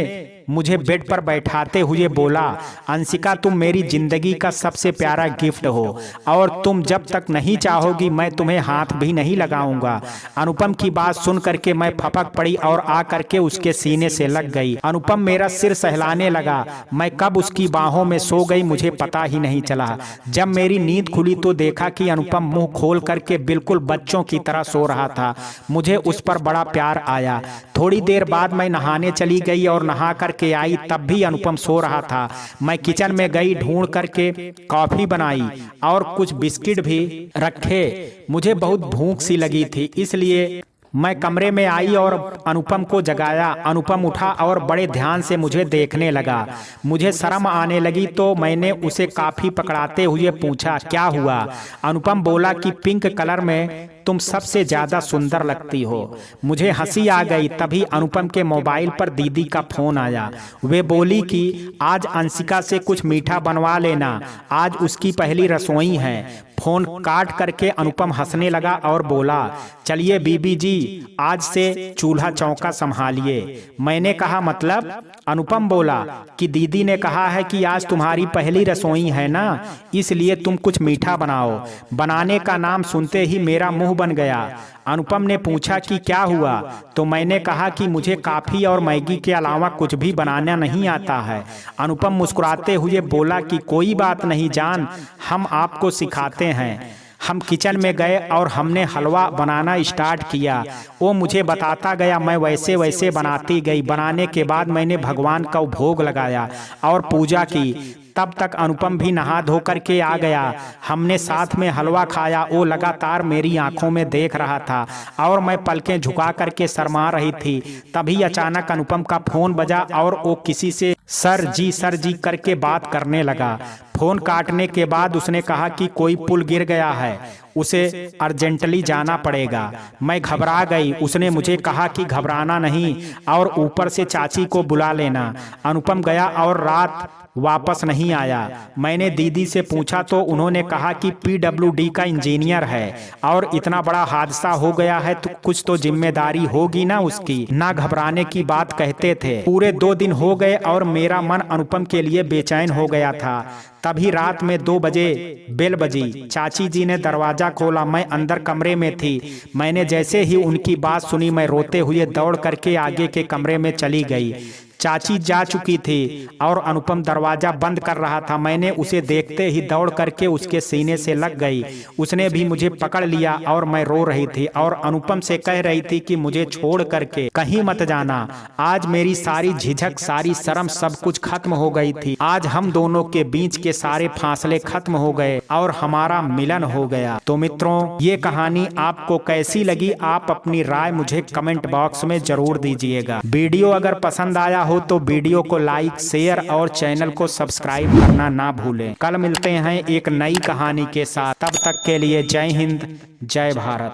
मुझे बेड पर बैठाते हुए बोला, अंशिका तुम मेरी जिंदगी का सबसे प्यारा गिफ्ट हो और तुम जब तक नहीं चाहोगी मैं तुम्हें हाथ भी नहीं लगाऊंगा। अनुपम की बात सुन करके मैं फपक पड़ी और आ करके उसके सीने से लग गई। अनुपम मेरा सिर सहलाने लगा। मैं कब उसकी बाहों में सो गई मुझे पता ही नहीं चला। जब मेरी नींद खुली तो देखा कि अनुपम मुंह खोल करके बिल्कुल बच्चों की तरह सो रहा था। मुझे उस पर बड़ा प्यार आया। थोड़ी देर बाद मैं नहाने चली गई और नहा करके आई, तब भी अनुपम सो रहा था। मैं किचन में गई, ढूंढ करके कॉफी बनाई और कुछ बिस्किट भी रखे। मुझे बहुत भूख सी लगी थी, इसलिए मैं कमरे में आई और अनुपम को जगाया। अनुपम उठा और बड़े ध्यान से मुझे देखने लगा। मुझे शर्म आने लगी तो मैंने उसे काफी पकड़ाते हुए पूछा, क्या हुआ? अनुपम बोला कि पिंक कलर में तुम सबसे ज्यादा सुंदर लगती हो। मुझे हंसी आ गई। तभी अनुपम के मोबाइल पर दीदी का फोन आया। वे बोली कि आज अंशिका से कुछ मीठा बनवा लेना, आज उसकी पहली रसोई है। फोन काट करके अनुपम हंसने लगा और बोला, चलिए बीबी जी आज से चूल्हा चौका संभालिए। मैंने कहा मतलब? अनुपम बोला कि दीदी ने कहा है कि आज तुम्हारी पहली रसोई है ना, इसलिए तुम कुछ मीठा बनाओ। बनाने का नाम सुनते ही मेरा मुंह बन गया। अनुपम ने पूछा कि क्या हुआ, तो मैंने कहा कि मुझे कॉफी और मैगी के अलावा कुछ भी बनाना नहीं आता है। अनुपम मुस्कुराते हुए बोला कि कोई बात नहीं जान, हम आपको सिखाते हैं। हम किचन में गए और हमने हलवा बनाना स्टार्ट किया। वो मुझे बताता गया, मैं वैसे वैसे बनाती गई। बनाने के बाद मैंने भगवान का भोग लगाया और पूजा की। तब तक अनुपम भी नहा धो करके आ गया। हमने साथ में हलवा खाया। वो लगातार मेरी आंखों में देख रहा था और मैं पलकें झुका करके शर्मा रही थी। तभी अचानक अनुपम का फोन बजा और वो किसी से सर जी करके बात करने लगा। फोन काटने के बाद उसने कहा कि कोई पुल गिर गया है, उसे अर्जेंटली जाना पड़ेगा। मैं घबरा गई। उसने मुझे कहा कि घबराना नहीं और ऊपर से चाची को बुला लेना। अनुपम गया और रात वापस नहीं आया। मैंने दीदी से पूछा तो उन्होंने कहा कि PWD का इंजीनियर है और इतना बड़ा हादसा हो गया है तो कुछ तो जिम्मेदारी होगी ना उसकी। ना घबराने की बात कहते थे। पूरे 2 दिन हो गए और मेरा मन अनुपम के लिए बेचैन हो गया था। तभी रात में 2 बजे बेल बजी। चाची जी ने दरवाजा खोला। मैं अंदर कमरे में थी। मैंने जैसे ही उनकी बात सुनी मैं रोते हुए दौड़ करके आगे के कमरे में चली गई। चाची जा चुकी थी और अनुपम दरवाजा बंद कर रहा था। मैंने उसे देखते ही दौड़ करके उसके सीने से लग गई। उसने भी मुझे पकड़ लिया और मैं रो रही थी और अनुपम से कह रही थी कि मुझे छोड़ करके कहीं मत जाना। आज मेरी सारी झिझक, सारी शर्म, सब कुछ खत्म हो गई थी। आज हम दोनों के बीच के सारे फासले खत्म हो गए और हमारा मिलन हो गया। तो मित्रों, ये कहानी आपको कैसी लगी? आप अपनी राय मुझे कमेंट बॉक्स में जरूर दीजिएगा। वीडियो अगर पसंद आया हो तो वीडियो को लाइक, शेयर और चैनल को सब्सक्राइब करना ना भूलें। कल मिलते हैं एक नई कहानी के साथ। तब तक के लिए जय हिंद, जय भारत।